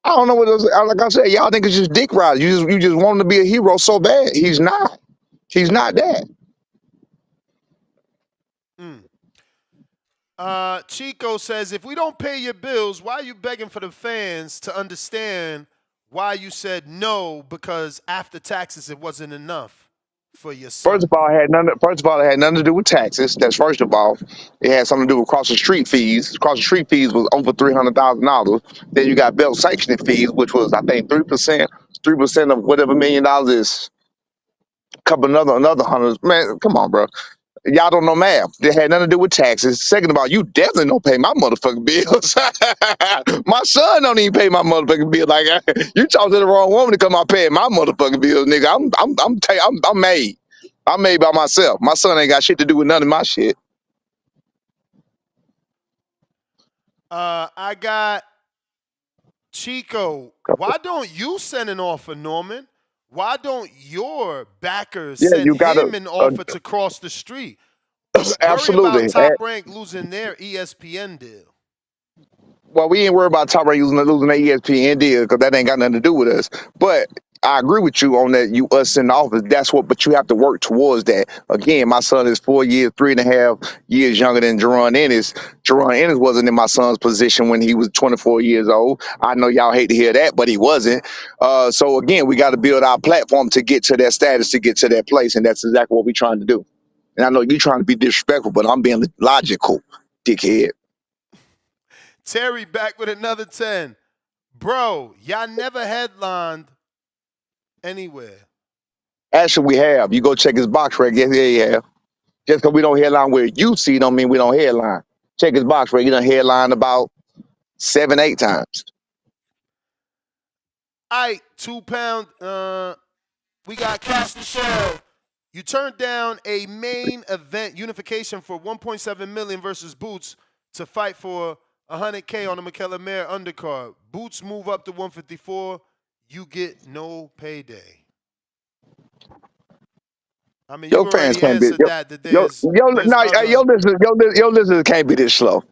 S3: I don't know what else. Like I said, y'all think it's just dick riders. You just want him to be a hero so bad. He's not. He's not that.
S1: Mm. Chico says, if we don't pay your bills, why are you begging for the fans to understand why you said no? Because after taxes, it wasn't enough for your
S3: First
S1: son.
S3: of all, it had nothing to do with taxes. That's first of all. It had something to do with cross the street fees. Cross the street fees was over $300,000. Then you got belt sanctioning fees, which was I think 3%. 3% of whatever $1 million is. Couple another hundreds. Man, come on, bro. Y'all don't know math. They had nothing to do with taxes. Second of all, you definitely don't pay my motherfucking bills. My son don't even pay my motherfucking bill. Like you talk to the wrong woman to come out paying my motherfucking bills, nigga. I'm made. I'm made by myself. My son ain't got shit to do with none of my shit.
S1: I got Chico. Why don't you send an offer, Norman? Why don't your backers
S3: Yeah,
S1: send
S3: you got
S1: him an
S3: to
S1: offer to cross the street? Worry about
S3: absolutely.
S1: Top Rank losing their ESPN deal.
S3: Well, we ain't worried about Top Rank losing their ESPN deal because that ain't got nothing to do with us. But I agree with you on that. You us in the office. That's what. But you have to work towards that. Again, my son is 4 years, 3.5 years younger than Jaron Ennis. Jaron Ennis wasn't in my son's position when he was 24 years old. I know y'all hate to hear that, but he wasn't. So again, we got to build our platform to get to that status, to get to that place, and that's exactly what we're trying to do. And I know you're trying to be disrespectful, but I'm being logical, dickhead.
S1: Terry back with another 10. Bro, y'all never headlined anywhere.
S3: Actually, we have. You go check his box rec. Yes, yeah, yeah. Just because we don't headline where you see, don't mean we don't headline. Check his box rec. He done headline about 7, 8 times.
S1: All right, 2 pound. We got Cash the Shell. You turned down a main event unification for 1.7 million versus Boots to fight for 100K on the Michaela Mayer undercard. Boots move up to 154. You get no payday. I mean, you
S3: Your fans
S1: already
S3: can't be
S1: answered that. That there's
S3: your listeners can't be this slow.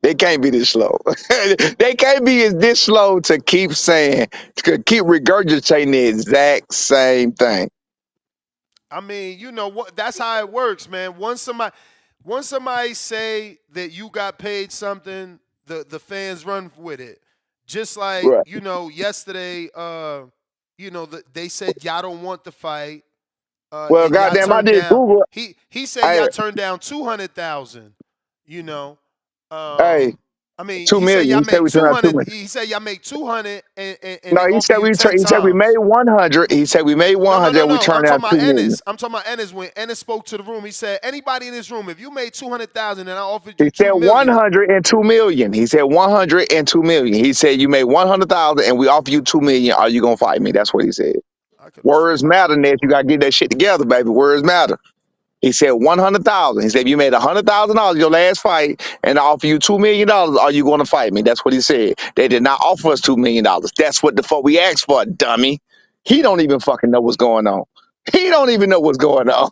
S3: They can't be this slow. They can't be this slow to keep saying, to keep regurgitating the exact same thing.
S1: I mean, you know what? That's how it works, man. Once somebody say that you got paid something, the fans run with it. Just like
S3: Right.
S1: yesterday, they said y'all don't want the fight,
S3: Well,
S1: and y'all
S3: goddamn, I
S1: turned
S3: did
S1: down.
S3: Google.
S1: He said
S3: Hey,
S1: y'all turned down 200,000. You know,
S3: hey,
S1: I mean,
S3: 2 million. He said we turned out 2 million.
S1: He said y'all make 200, and
S3: No,
S1: they offer you 10
S3: he said we made
S1: times.
S3: 100. He said we made
S1: No, no,
S3: 100.
S1: no,
S3: And we
S1: no. I'm
S3: turned
S1: talking
S3: out
S1: about
S3: 2 million.
S1: Ennis. I'm talking about Ennis. When Ennis spoke to the room, he said, anybody in this room, if you made 200,000 and I offered
S3: He
S1: you
S3: said
S1: 2 million,
S3: 102 million. He said 102 million. He said you made 100,000 and we offer you 2 million. Are you gonna fight me? That's what he said.
S1: I could have
S3: Words
S1: sworn I
S3: matter,
S1: said
S3: Ned. You
S1: 200.
S3: gotta get that shit together, baby. Words matter. He said 100,000. He said if you made $100,000 your last fight and I offer you $2 million, are you gonna fight me? That's what he said. They did not offer us $2 million. That's what the fuck we asked for, dummy. He don't even fucking know what's going on. He don't even know what's going on.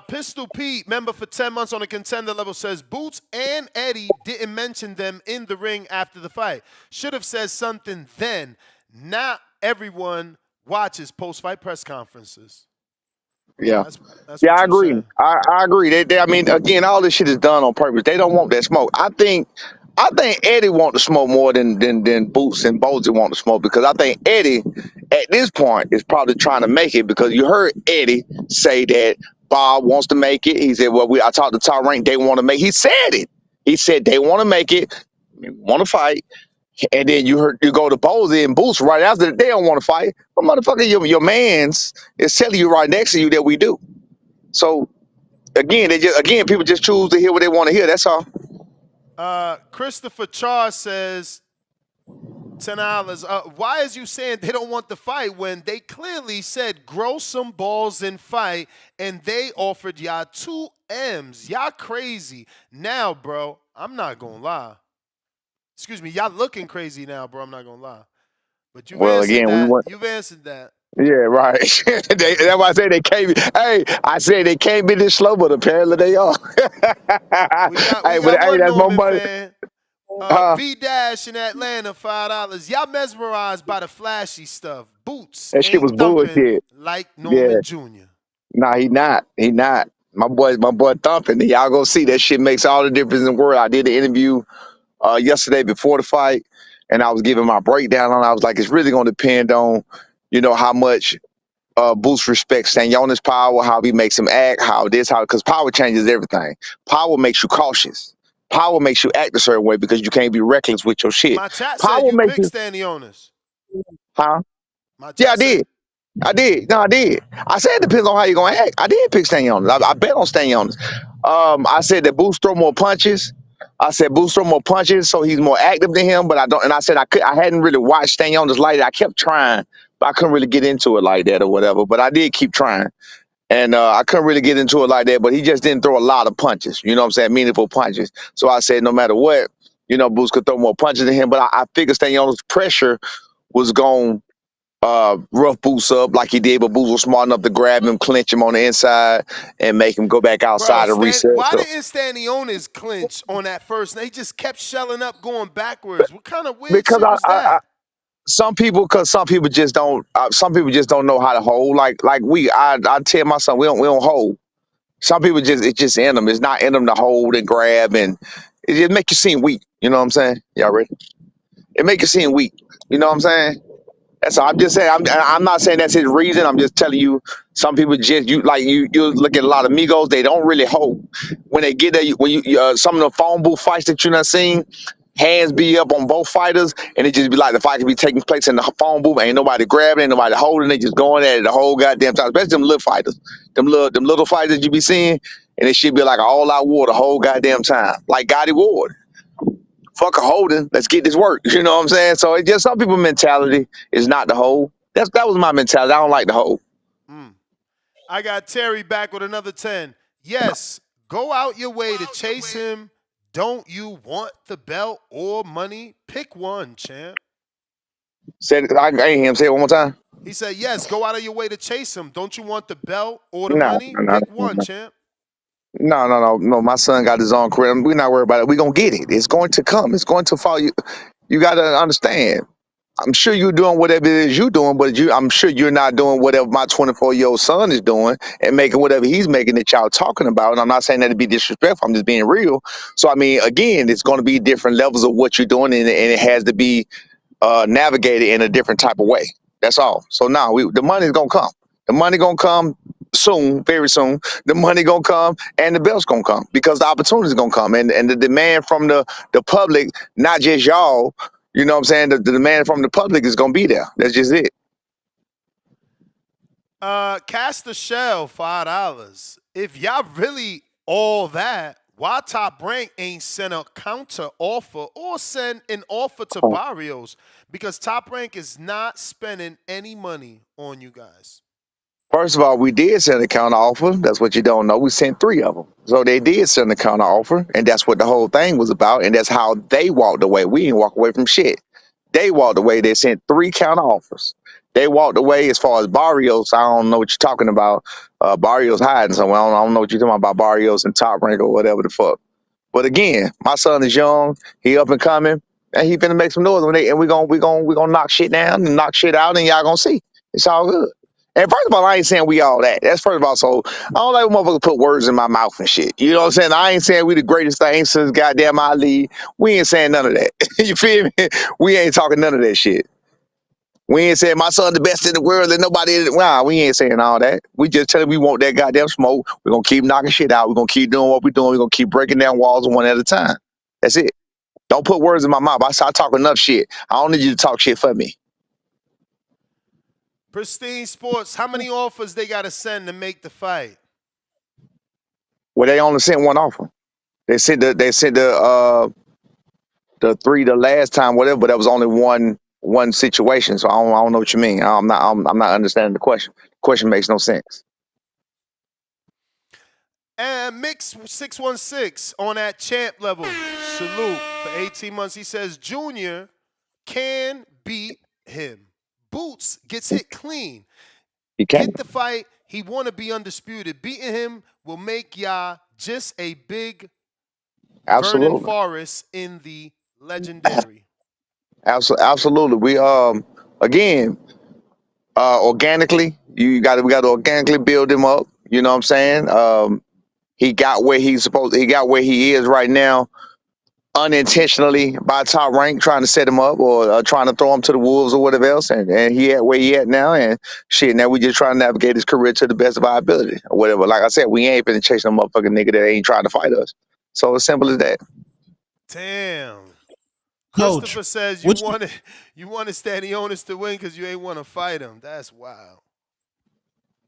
S1: Pistol Pete, member for 10 months on the contender level, says Boots and Eddie didn't mention them in the ring after the fight. Should have said something then. Not everyone watches post-fight press conferences.
S3: Yeah.
S1: That's
S3: Yeah,
S1: what
S3: I
S1: you
S3: agree.
S1: said.
S3: I agree. I mean, again, all this shit is done on purpose. They don't want that smoke. I think Eddie want the smoke more than Boots and Bozy want the smoke because I think Eddie, at this point, is probably trying to make it because you heard Eddie say that Bob wants to make it. He said, "Well, I talked to Top Rank. They want to make." He said it. He said they want to make it, want to fight. And then you go to Bozy and Boots right after that. They don't want to fight. But motherfucker, your man's is telling you right next to you that we do. So again, people just choose to hear what they want to hear. That's all.
S1: Christopher Char says $10. Why is you saying they don't want the fight when they clearly said grow some balls and fight, and they offered y'all 2 M's? Y'all crazy now, bro. I'm not gonna lie. Excuse me, y'all looking crazy now, bro. I'm not gonna lie. But you've
S3: Well,
S1: answered
S3: again, we
S1: that.
S3: want.
S1: You've answered that.
S3: Yeah, right. That's why I say they can't be. Hey, I said they can't be this slow, but apparently they are.
S1: We got
S3: Hey,
S1: we
S3: but
S1: got
S3: hey,
S1: one
S3: that's my
S1: Norman
S3: money.
S1: fan.
S3: Uh,
S1: V Dash in Atlanta, $5. Y'all mesmerized by the flashy stuff. Boots
S3: that shit
S1: ain't
S3: was
S1: thumping
S3: bullshit.
S1: like
S3: Yeah.
S1: Norman Jr.
S3: Nah, he not. He not. My boy thumping. Y'all go see that shit makes all the difference in the world. I did the interview yesterday before the fight, and I was giving my breakdown on. I was like, it's really going to depend on, how much Boost respects Stanionis' power, how he makes him act, because power changes everything. Power makes you cautious. Power makes you act a certain way because you can't be reckless with your shit.
S1: My chat said
S3: Power
S1: you
S3: makes
S1: picked
S3: you,
S1: Stanionis.
S3: huh?
S1: My
S3: Yeah, I
S1: chat said
S3: did. I did. No, I did. I said it depends on how you're gonna act. I did pick Stanionis. I bet on Stanionis. I said that Boost throw more punches. I said Boost throw more punches, so he's more active than him. But I don't. And I said I hadn't really watched Stanionis like that. I kept trying, but I couldn't really get into it like that or whatever. But I did keep trying, and I couldn't really get into it like that. But he just didn't throw a lot of punches. You know what I'm saying? Meaningful punches. So I said no matter what, Boost could throw more punches than him. But I figured Stanionis' pressure was going rough Boots up like he did, but Boots was smart enough to grab him, clinch him on the inside, and make him go back
S1: Bro,
S3: outside and reset.
S1: why
S3: So
S1: didn't Stanionis clinch on that first? They just kept shelling up, going backwards. What kind of weird
S3: because
S1: shit was that?
S3: some people just don't know how to hold. Like I tell my son we don't hold. Some people it's just in them. It's not in them to hold and grab, and it just make you seem weak. You know what I'm saying? Y'all ready? It make you seem weak. You know what I'm saying? That's all. I'm just saying. I'm not saying that's his reason. I'm just telling you. Some people just you look at a lot of Migos. They don't really hope when they get there. When some of the phone booth fights that you not seen, hands be up on both fighters, and it just be like the fight could be taking place in the phone booth. Ain't nobody grabbing, ain't nobody holding. They just going at it the whole goddamn time. Especially them little fighters, them little fighters that you be seeing, and it should be like an all out war the whole goddamn time, like Gotti Ward. Fuck a holding. Let's get this work. You know what I'm saying? So it's just some people mentality is not the hold. That was my mentality. I don't like the hold.
S1: Mm. I got Terry back with another 10. Yes, go out your way to chase him. Don't you want the belt or money? Pick one, champ.
S3: Said I ain't hear him say it one more time.
S1: He said, yes, go out of your way to chase him. Don't you want the belt or the
S3: No,
S1: money?
S3: no,
S1: Pick
S3: no,
S1: one,
S3: no,
S1: champ.
S3: no. My son got his own career. We're not worried about it. We're gonna get it. It's going to come. It's going to follow you. You got to understand. I'm sure you're doing whatever it is you're doing, but I'm sure you're not doing whatever my 24-year-old son is doing and making whatever he's making that y'all talking about. And I'm not saying that to be disrespectful. I'm just being real. So I mean, again, it's going to be different levels of what you're doing, and it has to be navigated in a different type of way. That's all. So now the money's gonna come. The money gonna come soon, very soon. The money gonna come, and the belt's gonna come because the opportunity's gonna come, and the demand from the public, not just y'all. You know what I'm saying? The demand from the public is gonna be there. That's just it.
S1: Cast a shell, $5. If y'all really all that, why Top Rank ain't sent a counter offer or send an offer to Barrios? Because Top Rank is not spending any money on you guys.
S3: First of all, we did send a counter offer. That's what you don't know. We sent 3 of them. So they did send a counter offer, and that's what the whole thing was about. And that's how they walked away. We didn't walk away from shit. They walked away. They sent 3 counter offers. They walked away. As far as Barrios, I don't know what you're talking about. Barrios hiding somewhere. I don't know what you're talking about Barrios and Top Rank or whatever the fuck. But again, my son is young. He up and coming, and he finna make some noise. And we gonna knock shit down and knock shit out, and y'all gonna see. It's all good. And first of all, I ain't saying we all that. That's first of all. So I don't like when motherfuckers put words in my mouth and shit. You know what I'm saying? I ain't saying we the greatest thing since goddamn Ali. We ain't saying none of that. You feel me? We ain't talking none of that shit. We ain't saying my son the best in the world and nobody. Wow, we ain't saying all that. We just telling we want that goddamn smoke. We're gonna keep knocking shit out. We're gonna keep doing what we're doing. We're gonna keep breaking down walls one at a time. That's it. Don't put words in my mouth. I start talking enough shit. I don't need you to talk shit for me.
S1: Pristine Sports, how many offers they got to send to make the fight?
S3: Well, they only sent one offer. They sent the 3 the last time, whatever, but that was only one situation. So I don't know what you mean. I'm not understanding the question. The question makes no sense.
S1: And Mix 616 on that champ level. Salute for 18 months. He says Junior can beat him. Boots gets hit clean.
S3: You can't.
S1: Get the fight. He want to be undisputed. Beating him will make y'all just a big Vernon
S3: Absolutely.
S1: Forrest in the legendary.
S3: Absolutely. We again organically, we got to organically build him up. You know what I'm saying? He got where he got where he is right now unintentionally by Top Rank trying to set him up or trying to throw him to the wolves or whatever else, and he at where he at now, and shit. Now we just trying to navigate his career to the best of our ability or whatever. Like I said, we ain't been chasing a motherfucking nigga that ain't trying to fight us. So as simple as that.
S1: Damn.
S2: Coach,
S1: Christopher says
S2: which
S1: you wanted Stanionis to win because you ain't want to fight him. That's wild.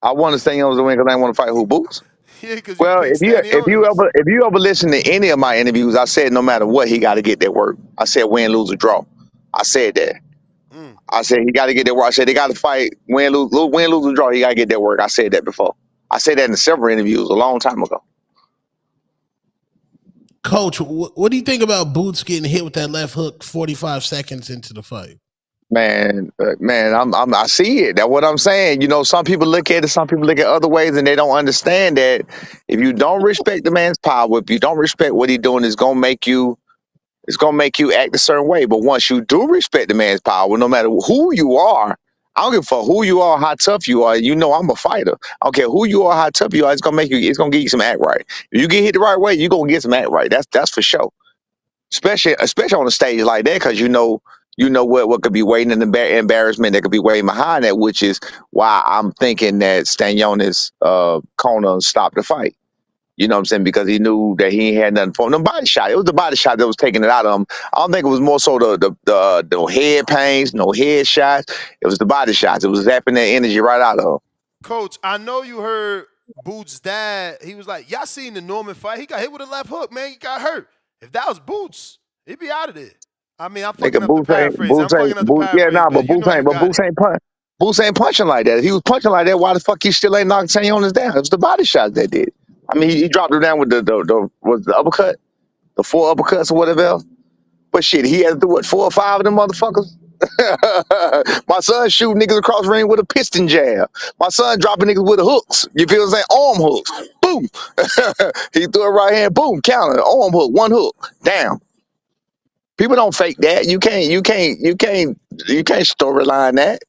S3: I want to stay on the win because I ain't want to fight who boots.
S1: Yeah, because you
S3: Well,
S1: picked
S3: if
S1: Stanionis.
S3: you ever listen to any of my interviews, I said no matter what, he got to get that work. I said win, lose, or draw. I said that.
S1: Mm.
S3: I said he got to get that work. I said they got to fight, win, lose, or draw. He got to get that work. I said that before. I said that in several interviews a long time ago.
S2: Coach, what do you think about Boots getting hit with that left hook 45 seconds into the fight?
S3: Man, I see it. That's what I'm saying. You know, some people look at it, some people look at other ways, and they don't understand that if you don't respect the man's power, if you don't respect what he's doing, it's gonna make you act a certain way. But once you do respect the man's power, no matter who you are, I don't give a fuck who you are, how tough you are. You know I'm a fighter. I don't care who you are, how tough you are. It's gonna give you some act right. If you get hit the right way, you're gonna get some act right. That's for sure. Especially on a stage like that, because you know what could be waiting in the embarrassment that could be waiting behind that, which is why I'm thinking that Stanionis Kona stopped the fight. You know what I'm saying? Because he knew that he ain't had nothing for him. The body shot. It was the body shot that was taking it out of him. I don't think it was more so the head pains, no head shots. It was the body shots. It was zapping that energy right out of him.
S1: Coach, I know you heard Boots' dad. He was like, y'all seen the Norman fight? He got hit with a left hook, man. He got hurt. If that was Boots, he'd be out of there. I mean, I'm fucking
S3: Nigga,
S1: up the paraphrase. I'm fucking up the
S3: Yeah,
S1: paraphrase,
S3: nah,
S1: but you know you
S3: But
S1: got it.
S3: Boots ain't punching like that. If he was punching like that, why the fuck he still ain't knocked Stanionis down? It was the body shots that did. I mean, he dropped him down with the was the uppercut, the 4 uppercuts or whatever else. But shit, he had to do what, 4 or 5 of them motherfuckers? My son shoot niggas across the ring with a piston jab. My son dropping niggas with the hooks. You feel what I'm saying? Arm hooks. Boom. He threw a right hand. Boom. Counter. Arm hook. 1 hook. Damn. People don't fake that. You can't storyline that.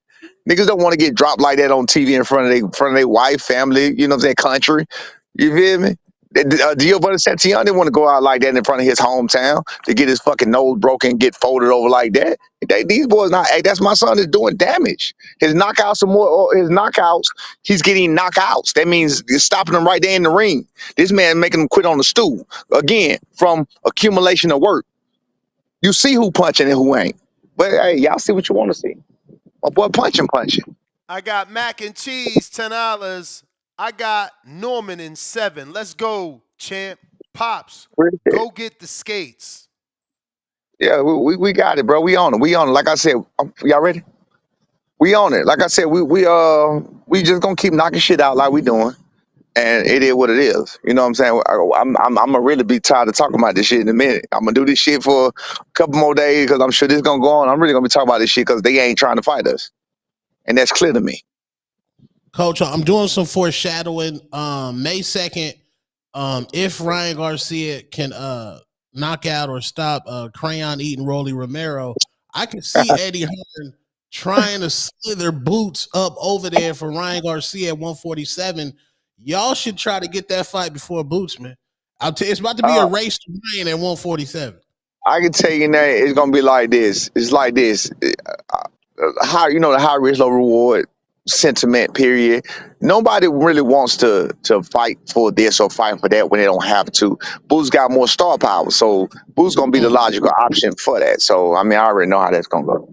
S3: Niggas don't want to get dropped like that on TV in front of their wife, family, you know what I'm saying, country. You feel me? Giovanni Santillon didn't want to go out like that in front of his hometown to get his fucking nose broken, get folded over like that. These boys not. Hey, that's my son is doing damage. His knockouts are more. His knockouts, he's getting knockouts. That means it's stopping him right there in the ring. This man making him quit on the stool again from accumulation of work. You see who punching and who ain't. But hey, y'all see what you want to see. My boy punching.
S1: I got mac and cheese, $10. I got Norman in 7. Let's go, champ. Pops, go get the skates.
S3: Yeah, we got it, bro. We on it. We on it. Like I said, y'all ready? We on it. Like I said, we just gonna keep knocking shit out like we doing, and it is what it is. You know what I'm saying? I'm gonna really be tired of talking about this shit in a minute. I'm gonna do this shit for a couple more days because I'm sure this gonna go on. I'm really gonna be talking about this shit because they ain't trying to fight us, and that's clear to me.
S2: Coach, I'm doing some foreshadowing. May 2nd, if Ryan Garcia can knock out or stop Crayon eating Rolly Romero, I can see Eddie Hearn trying to slither Boots up over there for Ryan Garcia at 147. Y'all should try to get that fight before Boots, man. It's about to be a race to Ryan at 147.
S3: I can tell you now, it's gonna be like this. It's like this. High, the high risk, low reward sentiment. Period. Nobody really wants to fight for this or fight for that when they don't have to. Boo's got more star power, so Boo's gonna be the logical option for that. So I mean, I already know how that's gonna go.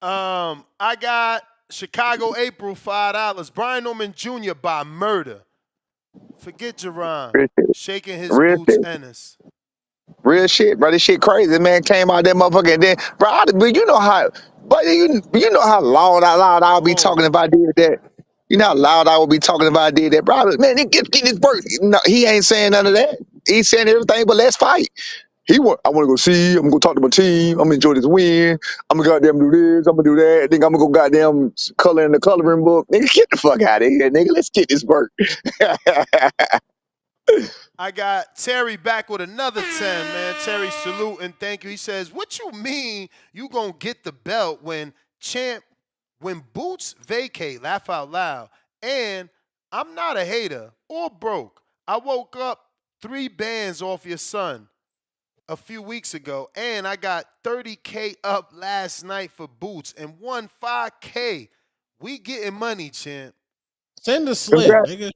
S1: I got Chicago April, $5. Brian Norman Jr. by murder. Forget Jaron
S3: Real shit.
S1: shaking his
S3: Real
S1: boots,
S3: shit.
S1: Ennis.
S3: Real shit, bro. This shit crazy, man. Came out that motherfucker, and then, bro. But you know how, but you know how loud I'll be talking if I did that. You know how loud I would be talking if I did that, bro. Man, get this work. No, he ain't saying none of that. He's saying everything, but let's fight. I want to go see. I'm gonna go talk to my team. I'm gonna enjoy this win. I'm gonna goddamn do this. I'm gonna do that. Then I'm gonna go goddamn color in the coloring book. Nigga, get the fuck out of here, nigga. Let's get this work.
S1: I got Terry back with another 10, man. Terry, salute and thank you. He says, what you mean you gonna get the belt when Boots vacate, laugh out loud, and I'm not a hater or broke. I woke up 3 bands off your son a few weeks ago, and I got 30K up last night for Boots and won 5K. We getting money, champ.
S2: Send a slip, nigga.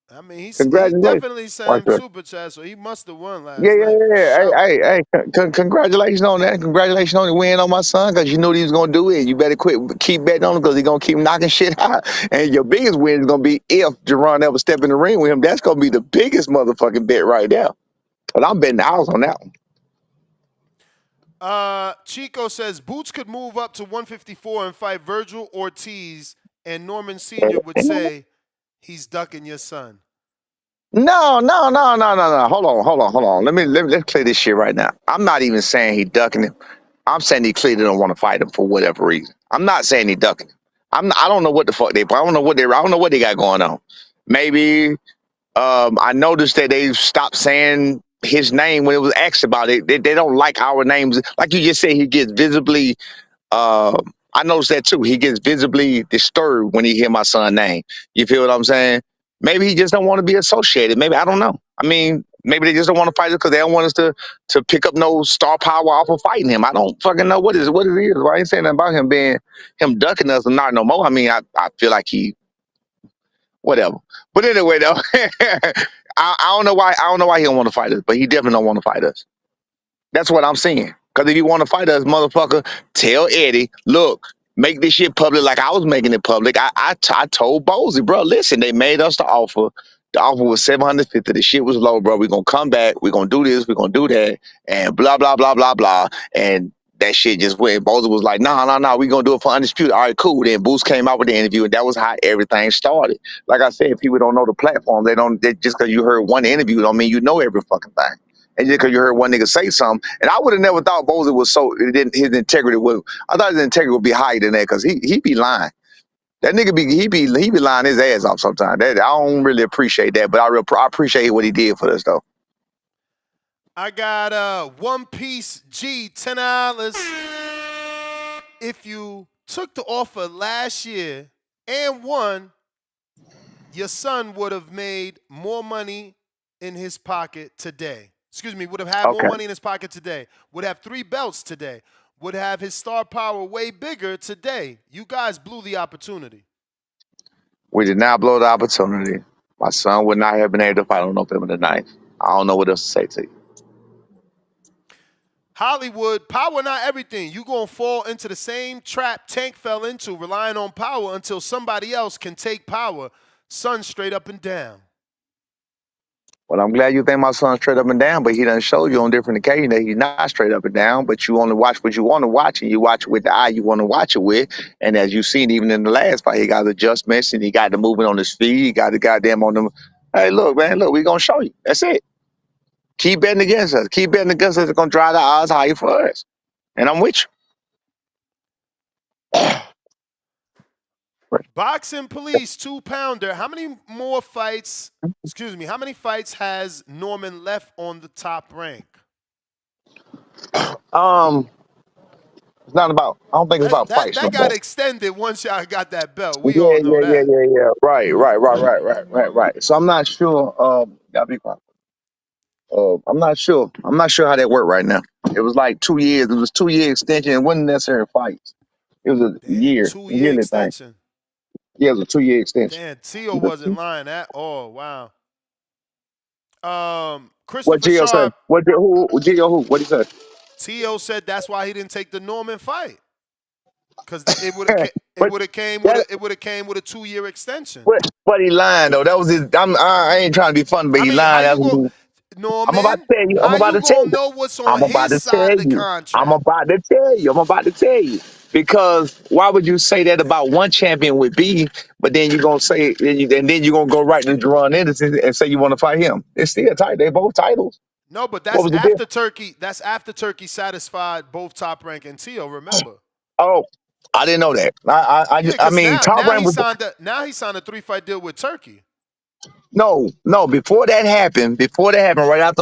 S1: I mean, he
S3: Congratulations.
S1: definitely sent him super chat, so he must have won last
S3: Yeah.
S1: night for sure.
S3: Hey, congratulations on that. Congratulations on the win on my son, because you knew he was going to do it. You better keep betting on him, because he's going to keep knocking shit out. And your biggest win is going to be if Jaron ever step in the ring with him. That's going to be the biggest motherfucking bet right there. But I'm betting the house on that one.
S1: Chico says Boots could move up to 154 and fight Virgil Ortiz, and Norman Sr. would say he's ducking your son.
S3: No. Hold on. Let's clear this shit right now. I'm not even saying he ducking him. I'm saying he clearly don't want to fight him for whatever reason. I'm not saying he ducking him. I don't know what the fuck I don't know what they got going on. Maybe I noticed that they stopped saying his name when it was asked about it. They don't like our names. Like you just said, he gets visibly I noticed that too. He gets visibly disturbed when he hear my son's name. You feel what I'm saying? Maybe he just don't want to be associated. Maybe, I don't know. I mean, Maybe they just don't want to fight us because they don't want us to pick up no star power off of fighting him. I don't fucking know what it is. Well, I ain't saying nothing about him ducking us and not no more. I mean, I feel like he whatever. But anyway, though, I don't know why he don't want to fight us, but he definitely don't want to fight us. That's what I'm saying. Because if you want to fight us, motherfucker, tell Eddie, look, make this shit public like I was making it public. I told Bozy, bro, listen, they made us the offer. The offer was 750. The shit was low, bro. We're gonna come back. We're gonna do this. We're gonna do that, and blah blah blah blah blah. And that shit just went. Bozy was like, no. We're gonna do it for Undisputed. All right, cool. Then Boost came out with the interview, and that was how everything started. Like I said, people don't know the platform. Just because you heard one interview don't mean you know every fucking thing. And just because you heard one nigga say something, and I would have never thought Bozy was his integrity would. I thought his integrity would be higher than that because he be lying. That nigga be lying his ass off sometimes. I don't really appreciate that, but I appreciate what he did for us though.
S1: I got One Piece G, $10. If you took the offer last year and won, your son would have made more money in his pocket today. Excuse me, would have had more money in his pocket today. Would have 3 belts today. Would have his star power way bigger today. You guys blew the opportunity.
S3: We did not blow the opportunity. My son would not have been able to fight on November the 9th. I don't know what else to say to you.
S1: Hollywood, power not everything. You gonna fall into the same trap Tank fell into, relying on power until somebody else can take power. Son straight up and down.
S3: Well, I'm glad you think my son's straight up and down, but he done showed you on different occasions that he's not straight up and down, but you only watch what you want to watch, and you watch it with the eye you want to watch it with. And as you've seen, even in the last fight, he got adjustments, and he got the movement on his feet, he got the goddamn on them. Hey, look, man, look, we going to show you. That's it. Keep betting against us. Keep betting against us. It's going to drive the odds higher for us. And I'm with you.
S1: Boxing Police, 2-pounder. How many fights has Norman left on the top rank?
S3: It's not about, I don't think it's about fights.
S1: That got extended once y'all got that belt. We
S3: Yeah.
S1: all know that.
S3: Right. So I'm not sure, gotta be quiet. I'm not sure. I'm not sure how that worked right now. It was like 2 years. It was 2 year extension. It wasn't necessarily fights. It was a
S1: Damn, 2-year
S3: yearly thing.
S1: extension.
S3: Yeah, it was a 2 year extension.
S1: Damn, Tio wasn't lying at all. Wow.
S3: What
S1: Christopher
S3: Gio said?
S1: Sharp.
S3: What who? Gio who? What he said?
S1: Tio said that's why he didn't take the Norman fight. Because it would have came with a 2-year extension.
S3: But he lying though. That was his. I ain't trying to be funny, but he lying.
S1: Norman,
S3: I'm about to tell you. I'm about to tell you.
S1: Know what's on his side of the contract?
S3: I'm about to tell you. Because why would you say that about one champion with B, but then you're gonna say, and then you're gonna go right to Jaron Ennis and say you want to fight him? It's still tight. They both titles.
S1: No, but that's after Turkey. That's after Turkey satisfied both Top Rank and Tio. Remember?
S3: Oh, I didn't know that. I mean, Top Rank was
S1: now he signed a 3-fight deal with Turkey.
S3: No. Before that happened, right after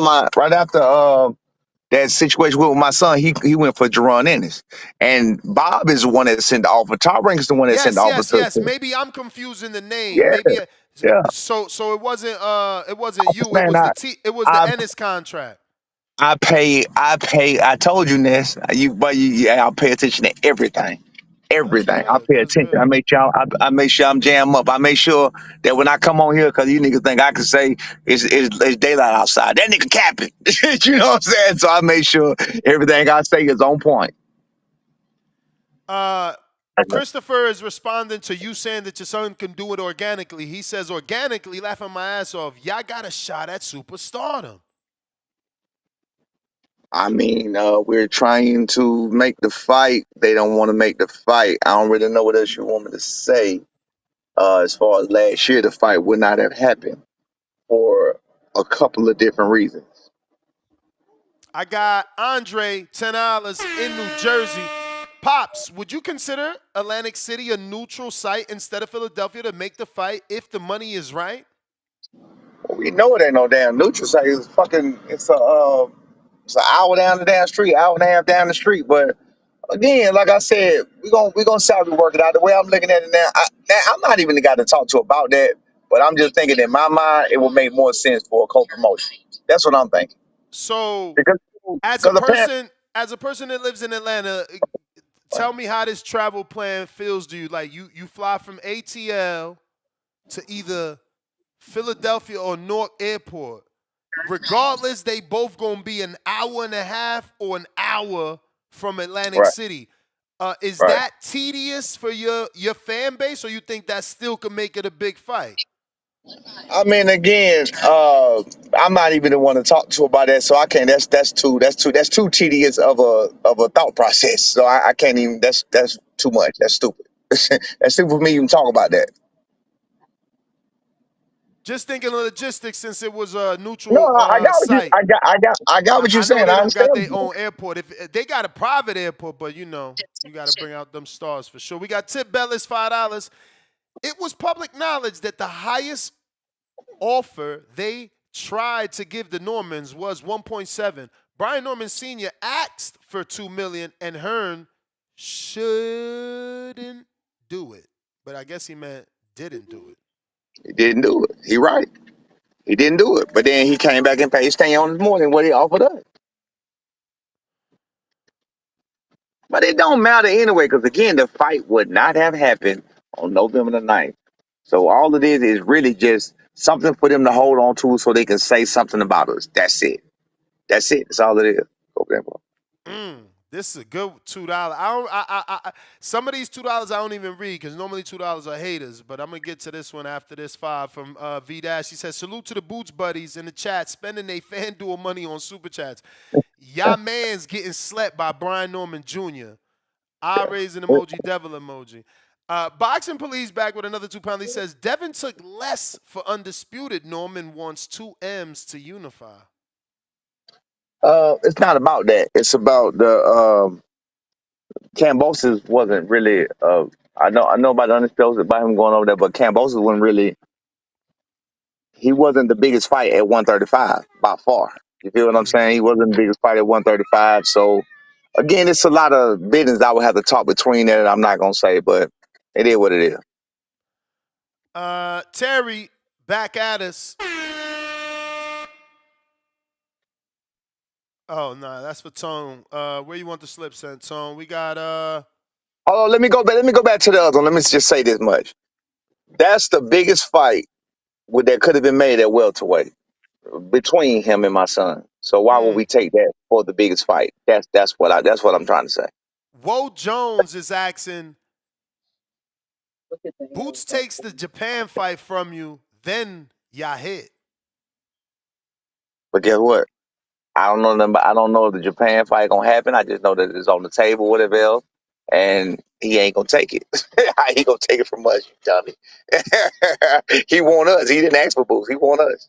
S3: that situation with my son, he went for Jaron Ennis, and Bob is the one that sent the offer. Top Rank is the one that sent the offer.
S1: Yes. Maybe I'm confusing the name.
S3: Yeah. Yeah.
S1: So it wasn't you. Man, it was the Ennis contract.
S3: I told you, Ness. I'll pay attention to everything. I pay attention. Good. I make sure I'm jammed up. I make sure that when I come on here, because you niggas think I can say it's daylight outside. That nigga capping. You know what I'm saying? So I make sure everything I say is on point.
S1: Christopher is responding to you saying that your son can do it organically. He says organically, laughing my ass off. Y'all got a shot at superstardom.
S3: I mean, we're trying to make the fight. They don't want to make the fight. I don't really know what else you want me to say. As far as last year, the fight would not have happened for a couple of different reasons.
S1: I got Andre, $10 in New Jersey. Pops, would you consider Atlantic City a neutral site instead of Philadelphia to make the fight if the money is right?
S3: Well, we know it ain't no damn neutral site. It's an hour down the damn street, hour and a half down the street. But again, like I said, we're gonna see how we work it out. The way I'm looking at it now, I'm not even the guy to talk to about that. But I'm just thinking in my mind, it would make more sense for a co-promotion. That's what I'm thinking.
S1: So,
S3: Because
S1: as a
S3: because apparently,
S1: person, as a person that lives in Atlanta, tell me how this travel plan feels to you. Like you fly from ATL to either Philadelphia or Newark Airport. Regardless, they both gonna be an hour and a half or an hour from Atlantic
S3: right,
S1: City. Is
S3: right.
S1: that tedious for your fan base, or you think that still could make it a big fight?
S3: I mean, again, I'm not even the one to talk to about that, so I can't. That's too tedious of a thought process. So I can't even. That's too much. That's stupid. That's stupid for me to even talk about that.
S1: Just thinking of logistics, since it was a
S3: No,
S1: neutral
S3: I got what you.
S1: site.
S3: I got what you're
S1: I know
S3: saying.
S1: they
S3: I
S1: don't got
S3: understand.
S1: their own airport. If they got a private airport, but you know, you got to bring out them stars for sure. We got Tip Bellis $5. It was public knowledge that the highest offer they tried to give the Normans was 1.7. Brian Norman Sr. asked for 2 million, and Hearn shouldn't do it. But I guess he meant didn't do it.
S3: He didn't do it. He right. He didn't do it. But then he came back and paid stay on this morning what he offered us. But it don't matter anyway, because again, the fight would not have happened on November the 9th. So all it is really just something for them to hold on to so they can say something about us. That's it. That's it. That's all it is. Go for that, bro.
S1: This is a good $2. I don't. Some of these $2 I don't even read because normally $2 are haters. But I'm gonna get to this one after this 5 from V Dash. He says, "Salute to the Boots buddies in the chat, spending their FanDuel money on super chats. Y'all man's getting slept by Brian Norman Jr. I raise an emoji, devil emoji. Boxing Police back with another £2. He says, Devin took less for Undisputed. Norman wants 2 M's to unify.
S3: It's not about that. It's about the Cambosis wasn't really. I know about the Undisputed about him going over there, but Cambosis wasn't really. He wasn't the biggest fight at 135 by far. You feel what I'm
S1: Mm-hmm.
S3: saying? He wasn't the biggest fight at 135. So again, it's a lot of business I would have to talk between that. I'm not gonna say, but it is what it is.
S1: Terry, back at us. Oh, no, that's for Tone. Where you want the slip sent, Tone? We got
S3: Oh, let me go back. Let me go back to the other one. Let me just say this much. That's the biggest fight that could have been made at welterweight between him and my son. So why would we take that for the biggest fight? That's what I'm trying to say.
S1: Woe Jones is asking, Boots takes the Japan fight from you, then y'all hit.
S3: But guess what? I don't know nothing. I don't know if the Japan fight gonna happen. I just know that it's on the table, whatever else, and he ain't gonna take it. How he gonna take it from us, you dummy? He want us. He didn't ask for boots. He want us.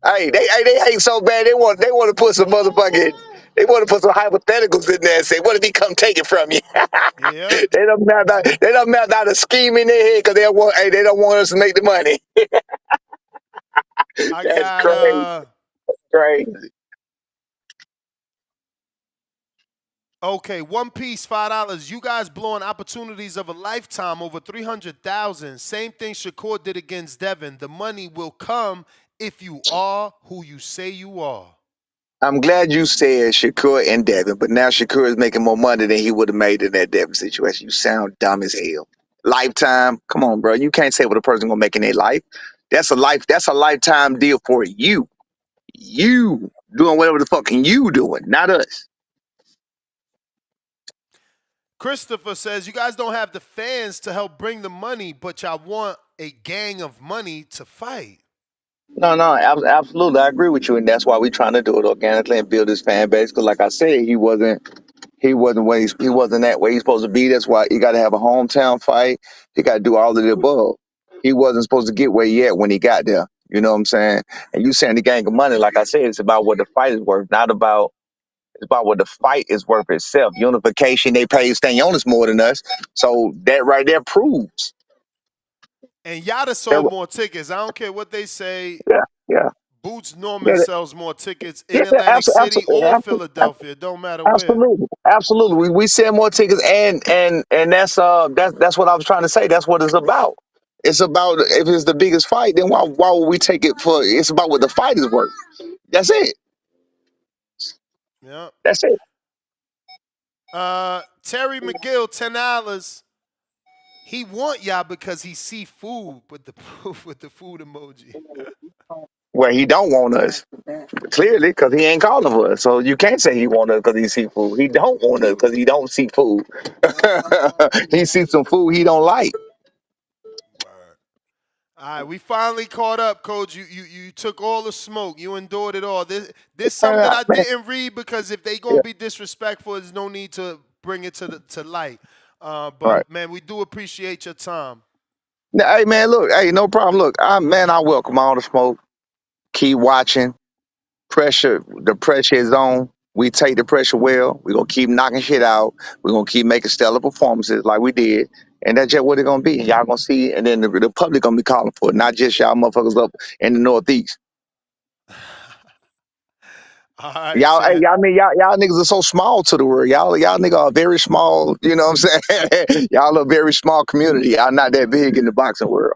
S3: They hate so bad. They want to put some motherfucking. They want to put some hypotheticals in there and say, "What if he come take it from you?"
S1: Yep.
S3: They don't mapped out a scheme in their head because they don't want us to make the money.
S1: I
S3: That's
S1: got
S3: crazy. Crazy.
S1: okay, One Piece, $5. You guys blowing opportunities of a lifetime over 300,000. Same thing Shakur did against Devin. The money will come if you are who you say you are.
S3: I'm glad you said Shakur and Devin, but now Shakur is making more money than he would have made in that Devin situation. You sound dumb as hell. Lifetime, come on, bro. You can't say what a person gonna make in their life. That's a life. That's a lifetime deal for you. You doing whatever the fuck you doing, not us.
S1: Christopher says, you guys don't have the fans to help bring the money, but y'all want a gang of money to fight.
S3: No, absolutely. I agree with you, and that's why we're trying to do it organically and build this fan base. Because, like I said, he wasn't that way he's supposed to be. That's why you got to have a hometown fight. You got to do all of the above. He wasn't supposed to get where he at when he got there. You know what I'm saying? And you saying the gang of money, like I said, it's about what the fight is worth, not about. It's about what the fight is worth itself. Unification, they pay Stanionis more than us, so that right there proves.
S1: And Yada
S3: that-
S1: sold more tickets. I don't care what they say.
S3: Yeah, yeah,
S1: Boots Norman
S3: yeah.
S1: sells more tickets
S3: Yeah,
S1: in Atlantic City or
S3: absolutely.
S1: Philadelphia. It don't matter where.
S3: Absolutely, absolutely. We sell more tickets, and that's what I was trying to say. That's what it's about. It's about if it's the biggest fight, then why would we take it for? It's about what the fight is worth. That's it.
S1: Yeah.
S3: That's it.
S1: Terry McGill, $10. He want y'all because he see food with the with the food emoji.
S3: Well, he don't want us clearly because he ain't calling for us. So you can't say he want us because he see food. He don't want us because he don't see food. He see some food he don't like.
S1: Word. All right, we finally caught up, Coach. You took all the smoke. You endured it all. There's some that I
S3: Man,
S1: didn't read because if they
S3: yeah,
S1: gonna be disrespectful, there's no need to bring it to light.
S3: right.
S1: But man, we do appreciate your time.
S3: Now, hey man, look, hey, no problem. Look, I welcome all the smoke. Keep watching. The pressure is on. We take the pressure well. We're gonna keep knocking shit out. We're gonna keep making stellar performances like we did. And that's just what it's gonna be. Y'all gonna see, and then the public gonna be calling for it, not just y'all motherfuckers up in the Northeast.
S1: All right,
S3: Y'all, hey,
S1: champ.
S3: y'all niggas are so small to the world. Y'all niggas are very small. You know what I'm saying? Y'all a very small community. Y'all not that big in the boxing world.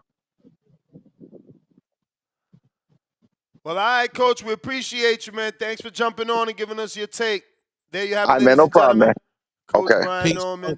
S1: Well, all right, Coach. We appreciate you, man. Thanks for jumping on and giving us your take. There you have
S3: All
S1: it,
S3: right, man,
S1: ladies
S3: no
S1: and
S3: problem,
S1: gentlemen.
S3: man.
S1: Coach
S3: Okay.
S1: Brian
S2: Peace.
S1: Norman.